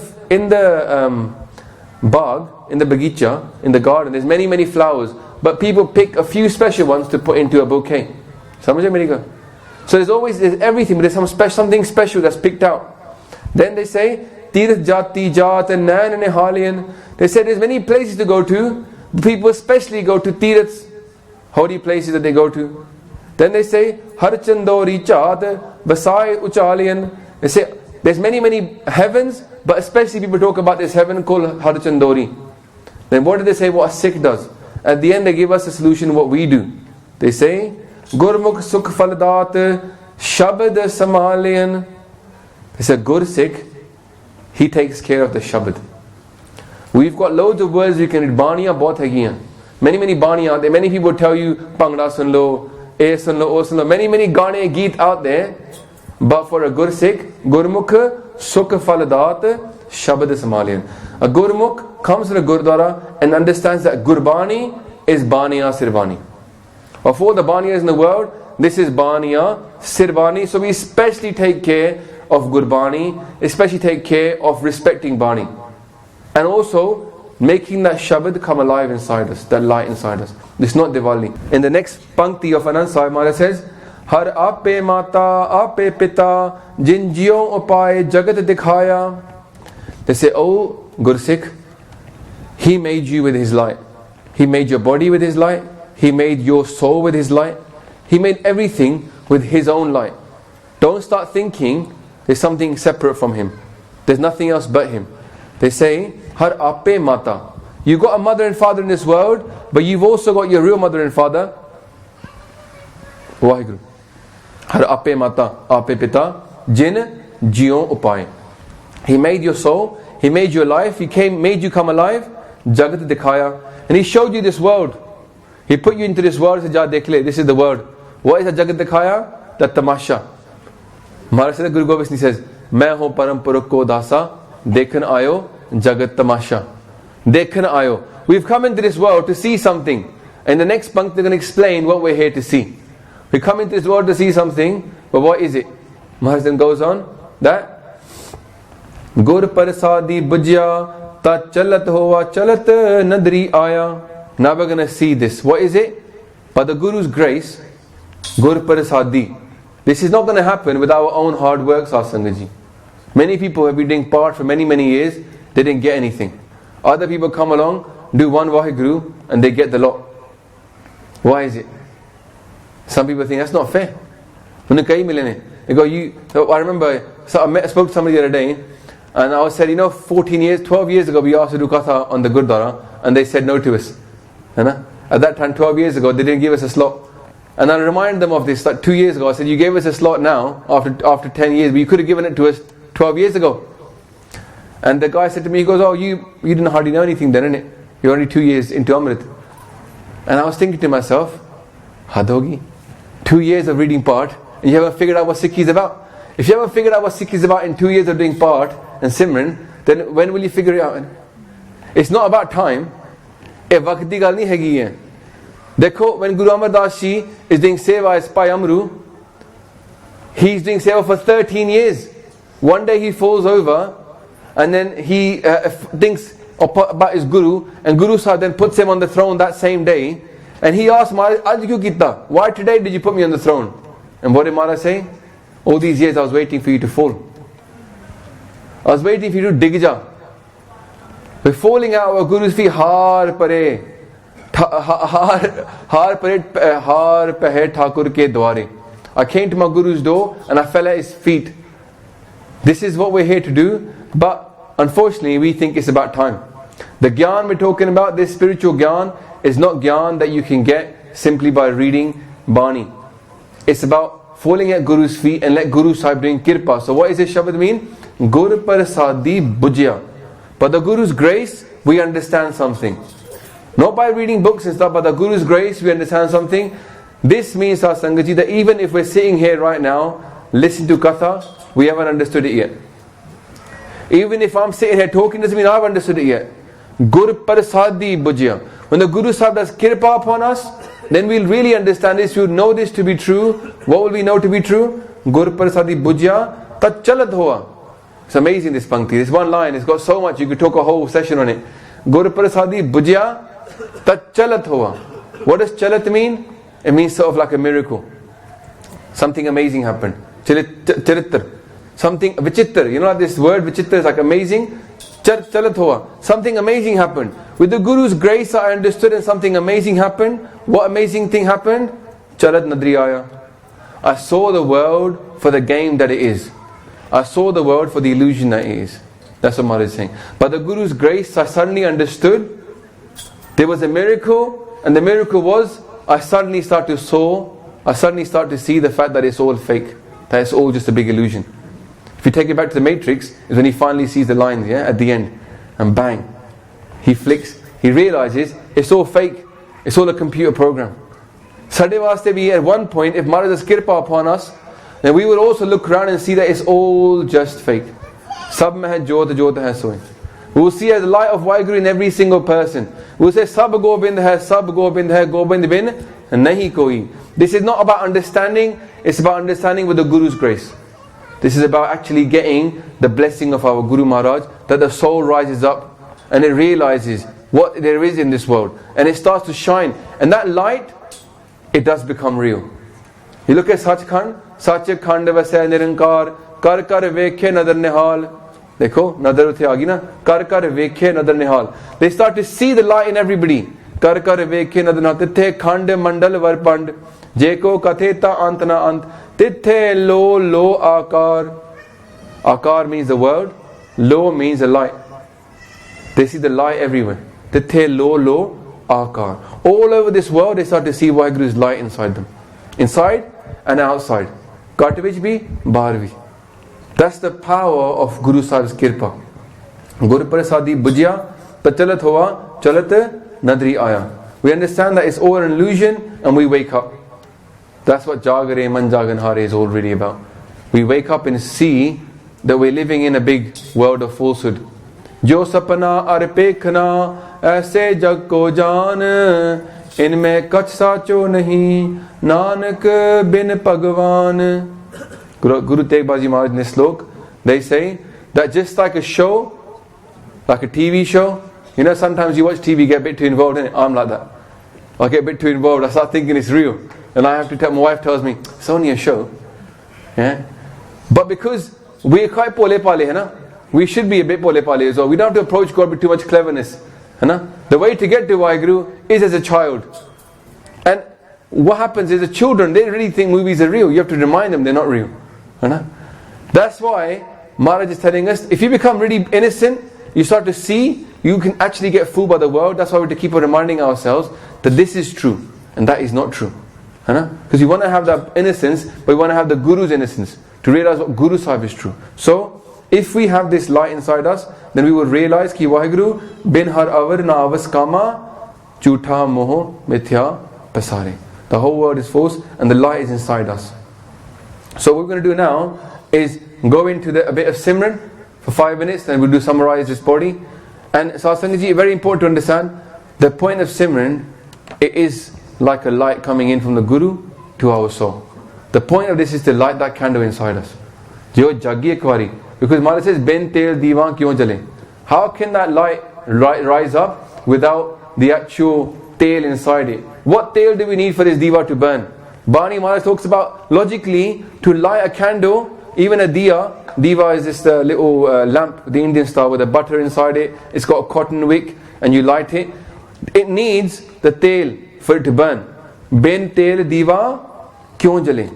bag, in the bagicha, in the garden, there's many flowers, but people pick a few special ones to put into a bouquet. Samajhe meri gal? So there's everything, but there's something special that's picked out. Then they say, Tirth Jati Jat and Nan and Haliyan. They say there's many places to go to. People especially go to Tirths, holy places that they go to. Then they say, Har Chandori Chat, Basai Uchaliyan. They say, there's many heavens, but especially people talk about this heaven called Har Chandori. Then what do they say what a Sikh does? At the end they give us a solution what we do. They say, Gurmukh Sukh Faldat, Shabad Samaliyan. They say, Gur Sikh, he takes care of the Shabad. We've got loads of words you can read. Baniyan bahut hagiyan. Many baniyan out there. Many people tell you, Bhangra sun lo, E sun lo, O sun lo. Many gaane, geet out there. But for a Gur Sikh, Gurmukh Sukh Faladat Shabad Samaliyan. A Gurmukh comes to the Gurdwara and understands that Gurbani is Baniya Sirvani. Of all the Baniyas in the world, This is Baniya, Sirbani. So we especially take care of Gurbani, especially take care of respecting Bani. And also making that Shabad come alive inside us, that light inside us. This is not Diwali. In the next Pankti of Anand Sahib Maharaj says, Har Aape Mata, Aape Pita, Jin Jiyon Upaye Jagat Dikhaya. They say, oh Gursikh, He made you with His light. He made your body with His light. He made your soul with His light. He made everything with His own light. Don't start thinking there's something separate from Him. There's nothing else but Him. They say, Har Aape Mata. You've got a mother and father in this world, but you've also got your real mother and father. Waheguru. Har Aape Mata, Aape Pita, Jin Jiyon Upaye. He made your soul, He made your life, He made you come alive, Jagat Dikhaya. And He showed you this world. He put you into this world and said, Ja dekh le, this is the world. What is a Jagat Dikhaya? The Tamasha. Maharaj said, Guru Gobind Singh says, Main ho param purakh ko dasa, dekhan ayo Jagat Tamasha. Dekhan ayo. We've come into this world to see something. And the next Pankti they're going to explain what we're here to see. We come into this world to see something, but what is it? Maharaj then goes on that Gur Parasadi Bujya Ta Chalat Hova Chalat Nadri Aaeaa. Now we're going to see this. What is it? By the Guru's grace, Gur Parasadi. This is not going to happen with our own hard work, Satsangaji. Many people have been doing part for many years, they didn't get anything. Other people come along, do one Vaheguru, and they get the lot. Why is it? Some people think that's not fair. They go, I remember, I spoke to somebody the other day, and I said, 12 years ago we asked to do Katha on the Gurdwara, and they said no to us. At that time, 12 years ago, they didn't give us a slot. And I reminded them of this, like 2 years ago. I said, you gave us a slot now, after 10 years, but you could have given it to us 12 years ago. And the guy said to me, he goes, oh, you didn't hardly know anything then, innit? You're only 2 years into Amrit. And I was thinking to myself, Hadogi, 2 years of reading part, and you haven't figured out what Sikhi is about. If you haven't figured out what Sikhi is about in 2 years of doing part and Simran, then when will you figure it out? It's not about time. When Guru Amar Das Ji is doing seva as Pai Amru, he's doing seva for 13 years. One day he falls over, and then he thinks about his Guru, and Guru Sahib then puts him on the throne that same day, and he asks Maharaj, Aaj kyun kita? Why today did you put me on the throne? And what did Maharaj say? All these years I was waiting for you to fall. I was waiting for you to dig ja. We're falling out of our Guru's feet. Har pare Thakur ke dware. I came to my Guru's door and I fell at his feet. This is what we're here to do, but unfortunately we think it's about time. The Gyan we're talking about, this spiritual Gyan, is not Gyan that you can get simply by reading Bani. It's about falling at Guru's feet and let Guru Sahib bring Kirpa. So what does this Shabad mean? Gur Parasadi Bujya. By the Guru's grace, we understand something. Not by reading books and stuff, but the Guru's grace, we understand something. This means, Satsangaji, that even if we're sitting here right now, listening to Katha, we haven't understood it yet. Even if I'm sitting here talking, doesn't mean I've understood it yet. Gur Parasadi Bujya. When the Guru Sahib does Kirpa upon us, then we'll really understand this. We'll know this to be true. What will we know to be true? Gur Parasadi Bujya Tat Chalat Hoa. It's amazing, this Pankti. This one line, it's got so much, you could talk a whole session on it. Gur Parasadi Bujya Tat Chalat Hoa. What does Chalat mean? It means sort of like a miracle. Something amazing happened. Charittar. Something Vichittar. You know this word Vichittar is like amazing. Chalat Hoa. Something amazing happened. With the Guru's grace I understood and something amazing happened. What amazing thing happened? Chalat Nadri Aaeaa. I saw the world for the game that it is. I saw the world for the illusion that it is. That's what Maharaj is saying. By the Guru's grace, I suddenly understood there was a miracle, and the miracle was I suddenly start to see the fact that it's all fake, that it's all just a big illusion. If you take it back to the Matrix, is when he finally sees the lines, at the end, and bang, he flicks, he realizes it's all fake, it's all a computer program. Sade vaste bhi at one point, if Maharaj's kirpa upon us, then we will also look around and see that it's all just fake. Sab mein hai jyot hai soy. We will see the light of Vaheguru in every single person. We will say Sab Gobind hai, Gobind bin nahi koi. This is not about understanding, it's about understanding with the Guru's grace. This is about actually getting the blessing of our Guru Maharaj, that the soul rises up and it realizes what there is in this world, and it starts to shine, and that light, it does become real. You look at Sachkhand, Sachkhand vasai nirankar, kar kar vekhe nadar nihal. Dekho, nadar uthe aagi na, kar kar vekhe nadar nihal. They start to see the light in everybody. Kar kar vekhe nadar nihal. Tithe khand mandal varpand, jeko kathe ta ant na ant. Tithe lo akar. Akar means the world, lo means the light. They see the light everywhere. Tithe lo akar. All over this world they start to see Vaheguru's light inside them. Inside and outside. Kat vich bhi, bahar bhi. That's the power of Guru Sahib's kirpa. Gur prasadi bujya, pachalat hova, chalat nadri aya. We understand that it's all an illusion and we wake up. That's what Jagare Man Jaganhare is all really about. We wake up and see that we're living in a big world of falsehood. Jo sapna arpekhna aise jag ko jaan, inme kach sacho nahi, nanak bin Bhagwan. Guru Tegh Bahadurji Maharaj in this slok, they say that just like a show, like a TV show, you know, sometimes you watch TV, get a bit too involved in it. I'm like that. I get a bit too involved, I start thinking it's real. And I have to tell, my wife tells me, it's only a show. Yeah? But because we're quite pole pale, hai na? We should be a bit pole pale as well. We don't have to approach God with too much cleverness. Hai na? The way to get to Vaheguru is as a child. And what happens is the children, they really think movies are real. You have to remind them they're not real. Hai na? That's why Maharaj is telling us, if you become really innocent, you start to see, you can actually get fooled by the world. That's why we have to keep on reminding ourselves that this is true and that is not true. Because we want to have that innocence, but we want to have the Guru's innocence, to realize what Guru Sahib is true. So, if we have this light inside us, then we will realize ki Vaheguru bin har avar na avas kama, jhutha moho mithya pasare. The whole world is false and the light is inside us. So what we're going to do now is go into a bit of Simran for 5 minutes, then we'll summarize this body. And Satsangji, very important to understand, the point of Simran, it is like a light coming in from the Guru to our soul. The point of this is to light that candle inside us. Jo jagi ekwari. Because Maharaj says, Ben tel diwan kyon jale? How can that light rise up without the actual tail inside it? What tail do we need for this diva to burn? Bani Maharaj talks about, logically, to light a candle, even a diya. Diva is this little lamp, the Indian style, with a butter inside it. It's got a cotton wick and you light it. It needs the tail for it to burn. Ben tail diva kyon jale?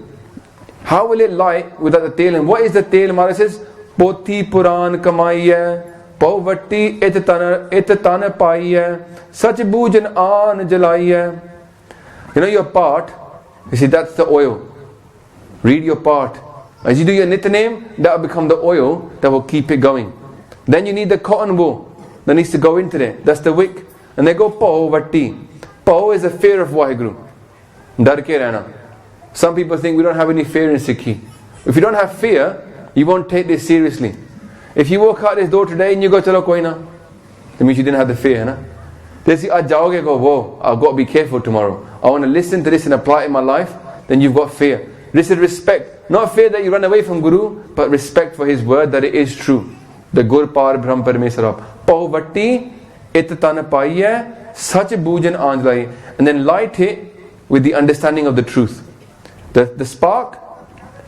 How will it light without the tail? And what is the tail? Maharaj says, Pothi Puran kamaiya, Pauvatti et tana paiya, Sach boojan aan jalaiya. You know your part, you see, that's the oil. Read your part. As you do your nityanem, that will become the oil that will keep it going. Then you need the cotton wool that needs to go into there. That's the wick. And they go Pauvatti. Pau is the fear of Vaheguru. Dar ke rehna. Some people think we don't have any fear in Sikhi. If you don't have fear, you won't take this seriously. If you walk out this door today and you go, chalo koi na, that means you didn't have the fear, na? They say, aaj jaoge, go, whoa, I've got to be careful tomorrow. I want to listen to this and apply it in my life. Then you've got fear. This is respect. Not fear that you run away from Guru, but respect for his word that it is true. The Gur Par Brahm Parameswara. Pauvatti itana paiya, such a boojan anjalai. And then light it with the understanding of the truth. The spark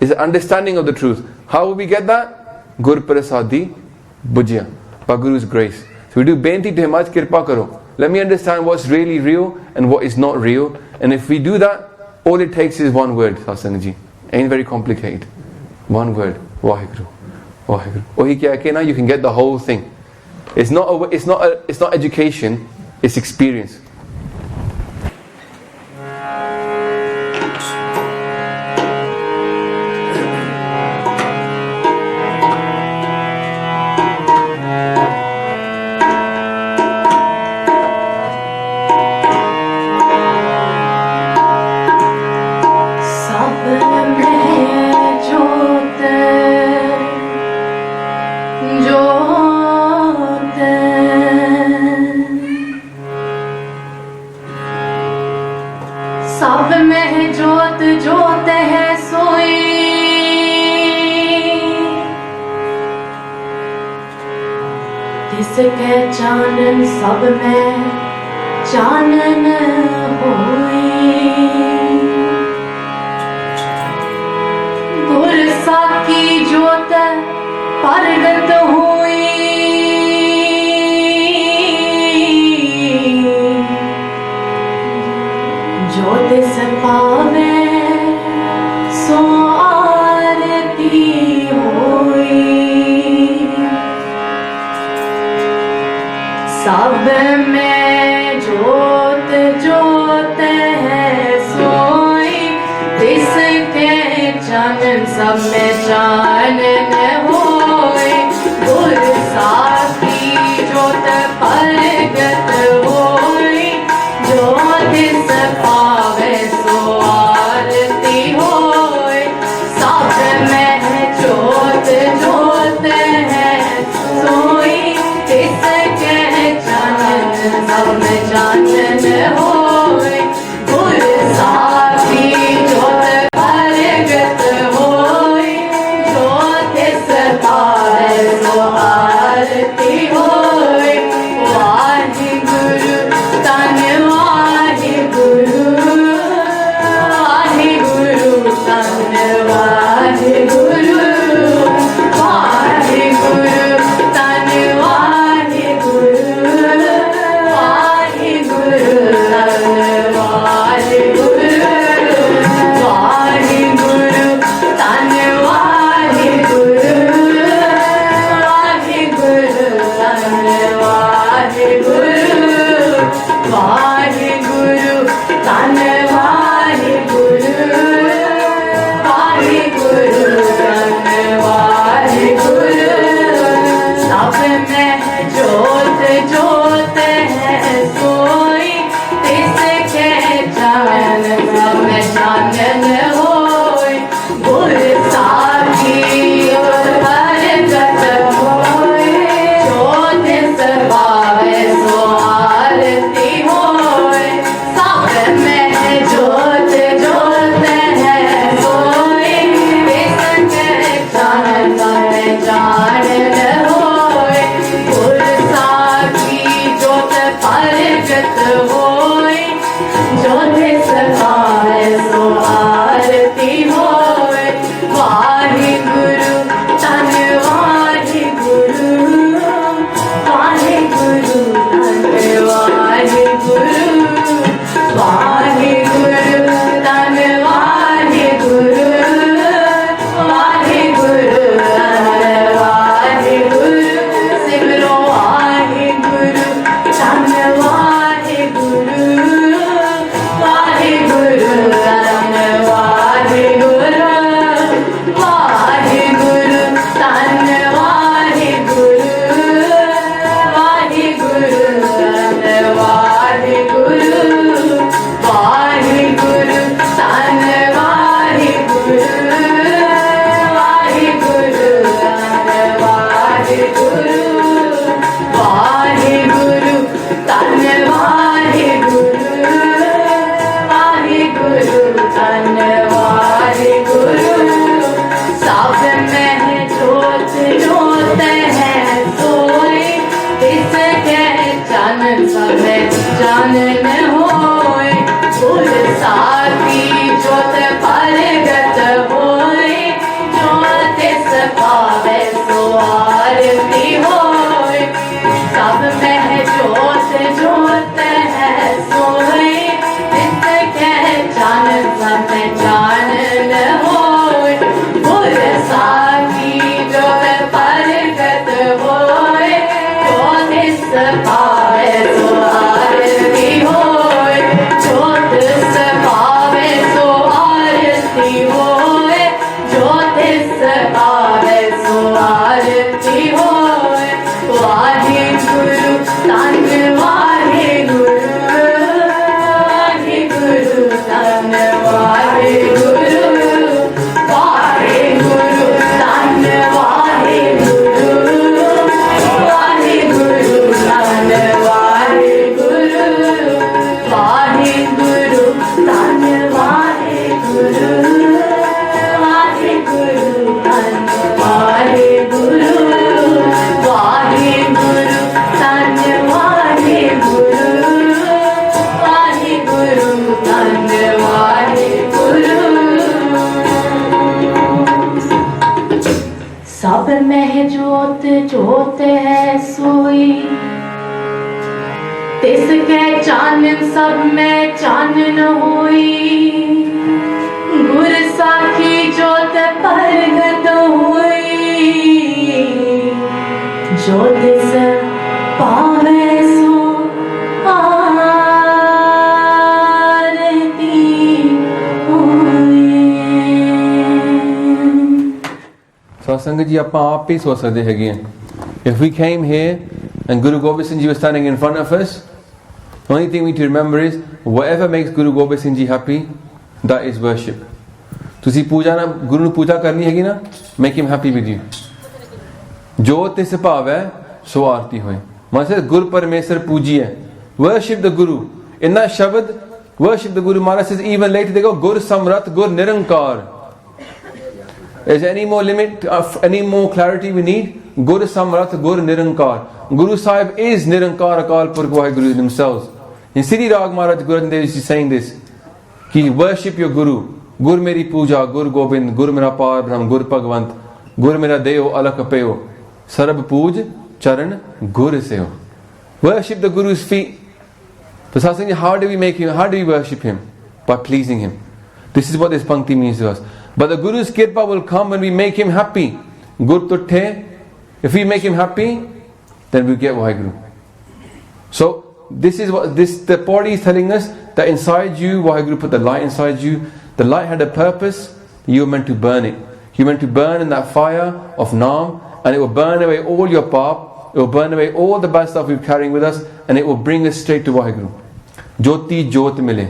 is the understanding of the truth. How will we get that? Gur Prasadi Bujya. By Guru's grace. So we do Benti to him, Aj Kirpa Karo. Let me understand what's really real and what is not real. And if we do that, all it takes is one word, Satsangji. Ain't very complicated. One word. Vaheguru. Vaheguru. Ohi kya ke na, you can get the whole thing. It's not education, it's experience. जोत जोत है सोई, तिसके चानन सब में चानन होई। गुर साकी जोत परगट हुई, जो तिस पावे सो आरती होई। सब में जोत जोत है सोई, तिसके चानन सब में चानन होए। गुर साकी जोत परगट होई, जो तिस पावे सो आरती होए। सब में जोत जोत है सोई, तिसके चानन सब में चानन होए। गुर साकी जोत परगट होई, जो तिस पावे सो आरती होए। वाहिगुरु तन वाहिगुरु, वाहिगुरु तन वाहिगुरु, वाहिगुरु तन वाहिगुरु, वाहिगुरु तन वाहिगुरु, वाहिगुरु तन वाहिगुरु, वाहिगुरु तन वाहिगुरु, वाहिगुरु तन वाहिगुरु, वाहिगुरु तन वाहिगुरु। सब में जोत जोत है सोई, तिसके चानन सब में चानन होए। गुर साकी परगट होए, जो तिस पावे सो आरती होए। सब में जोत जोत है सोई, तिसके चानन सब में चानन होए। गुर साकी जोत परगट होए, जो तिस पावे सो आरती होए। वाहिगुरु तन वाहिगुरु, वाहिगुरु तन वाहिगुरु, वाहिगुरु तन वाहिगुरु, वाहिगुरु तन वाहिगुरु। सिमरो वाहिगुरु तन वाहिगुरु, वाहिगुरु तन वाहिगुरु, वाहिगुरु तन वाहिगुरु, वाहिगुरु तन वाहिगुरु, वाहिगुरु तन वाहिगुरु, वाहिगुरु तन वाहिगुरु, वाहिगुरु तन वाहिगुरु, वाहिगुरु तन वाहिगुरु। सब में जोत जोत है सोई, तिसके चानन सब में चानन होए। गुर साकी जोत परगट होए, जो तिस पावे सो आरती होए। सब में जोत जोत है सोई, तिसके चानन सब में चानन होए। गुर साकी जोत परगट होए, जो तिस पावे सो होई तिसके चानन सब में चानन होई गुर साखी जोत परगट होई जो तिस पावे सो आरती होई। So Sangat ji, ਆਪਾਂ ਆਪ ਹੀ ਸੋਚ ਸਕਦੇ ਹੈਗੇ ਹਾਂ. If we came here and Guru Gobind Singh Ji was standing in front of us, the only thing we need to remember is whatever makes Guru Gobind Singh Ji happy, that is worship. ਤੁਸੀਂ ਪੂਜਾ ਨਾ ਗੁਰੂ ਨੂੰ ਪੂਜਾ ਕਰਨੀ ਹੈਗੀ ਨਾ, make him happy with you. ਜੋ ਤਿਸ ਭਾਵੈ ਸੋ ਆਰਤੀ ਹੋਏ. ਮਤਲਬ ਗੁਰ ਪਰਮੇਸ਼ਰ ਪੂਜੀਏ. Worship the Guru. In that shabad, worship the Guru. Maharaj says even later they go Gur Samrat, Gur Nirankar. Is there any more limit, any more clarity we need? Gur Samrat, Gur Nirankar. Guru Sahib is Nirankar Akal Purkh Vaheguru themselves. In Siri Rag Maharaj Guru Arjan Dev Ji is saying this. Ki worship your Guru. Gur Meri Puja, Gur Gobind, Gur Mera Par Brahm, Gur Bhagwant, Gur Mera Deo Alak Apeo. Sarab Pooj, Charan, Gur Seo. Worship the Guru's feet. So saying, how do we make him, how do we worship him? By pleasing him. This is what this Pankti means to us. But the Guru's Kirpa will come when we make him happy. Gur Tutte. If we make him happy, then we get Vaheguru. So this is what the Pauri is telling us, that inside you, Vaheguru put the light inside you. The light had a purpose. You were meant to burn it. You were meant to burn in that fire of Naam, and it will burn away all your paap. It will burn away all the bad stuff we're carrying with us, and it will bring us straight to Vaheguru. Jyoti Jyot Mile.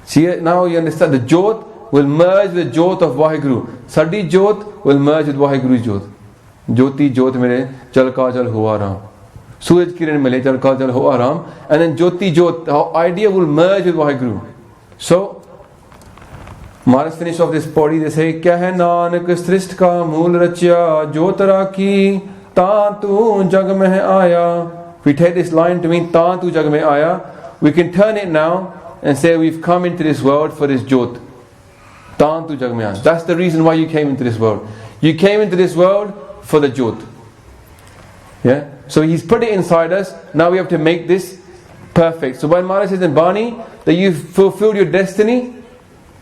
See, now you understand, the Jyot will merge with the Jyot of Vaheguru. Sadi Jyot will merge with Vaheguru's Jyot. Jyoti Jyot Mile, Jal Ka Jal Ho Aram. Suraj Kiran Mile, Jal Ka Jal Ho Aram. And then Jyoti Jyot, the idea will merge with Vaheguru. So, Maharaj finish off this Pauri, they say, Kya hai Nanak Srisht ka mool rachya, Jyot rakhi, ta tu jag mein aaya. If we take this line to mean ta tu jag mein aaya, we can turn it now and say we've come into this world for this Jyot. Ta tu jag mein aaya. That's the reason why you came into this world. You came into this world for the Jyot. Yeah? So he's put it inside us. Now we have to make this perfect. So when Maharaj says in Bani that you fulfilled your destiny,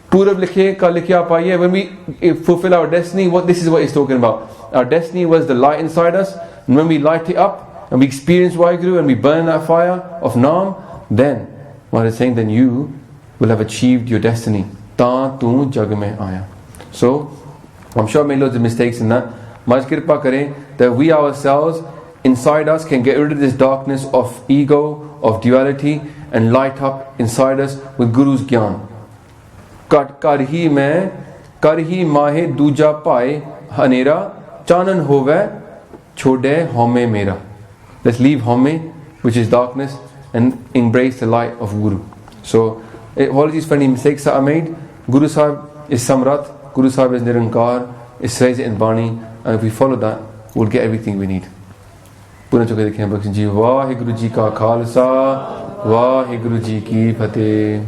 Purav likhe ka likhya paiye, when we fulfill our destiny, this is what he's talking about. Our destiny was the light inside us, and when we light it up and we experience Vaheguru and we burn that fire of Naam, then Maharaj is saying, then you will have achieved your destiny. Ta tu jag mein aaya. So I'm sure I made loads of mistakes in that. Maharaj Kirpa kare that we ourselves inside us can get rid of this darkness of ego, of duality, and light up inside us with Guru's Gyan. Kar hi mahe duja pae hanera chanan hove chode home mera. Let's leave home, which is darkness, and embrace the light of Guru. So apologies for any mistakes that I made. Guru Sahib is Samrat, Guru Sahib is Nirankar. It says it in Bani, and if we follow that, we'll get everything we need. Puna choke dekhe Bhakshan ji. Vaheguru ji ka khalsa, Vaheguru ji ki fateh.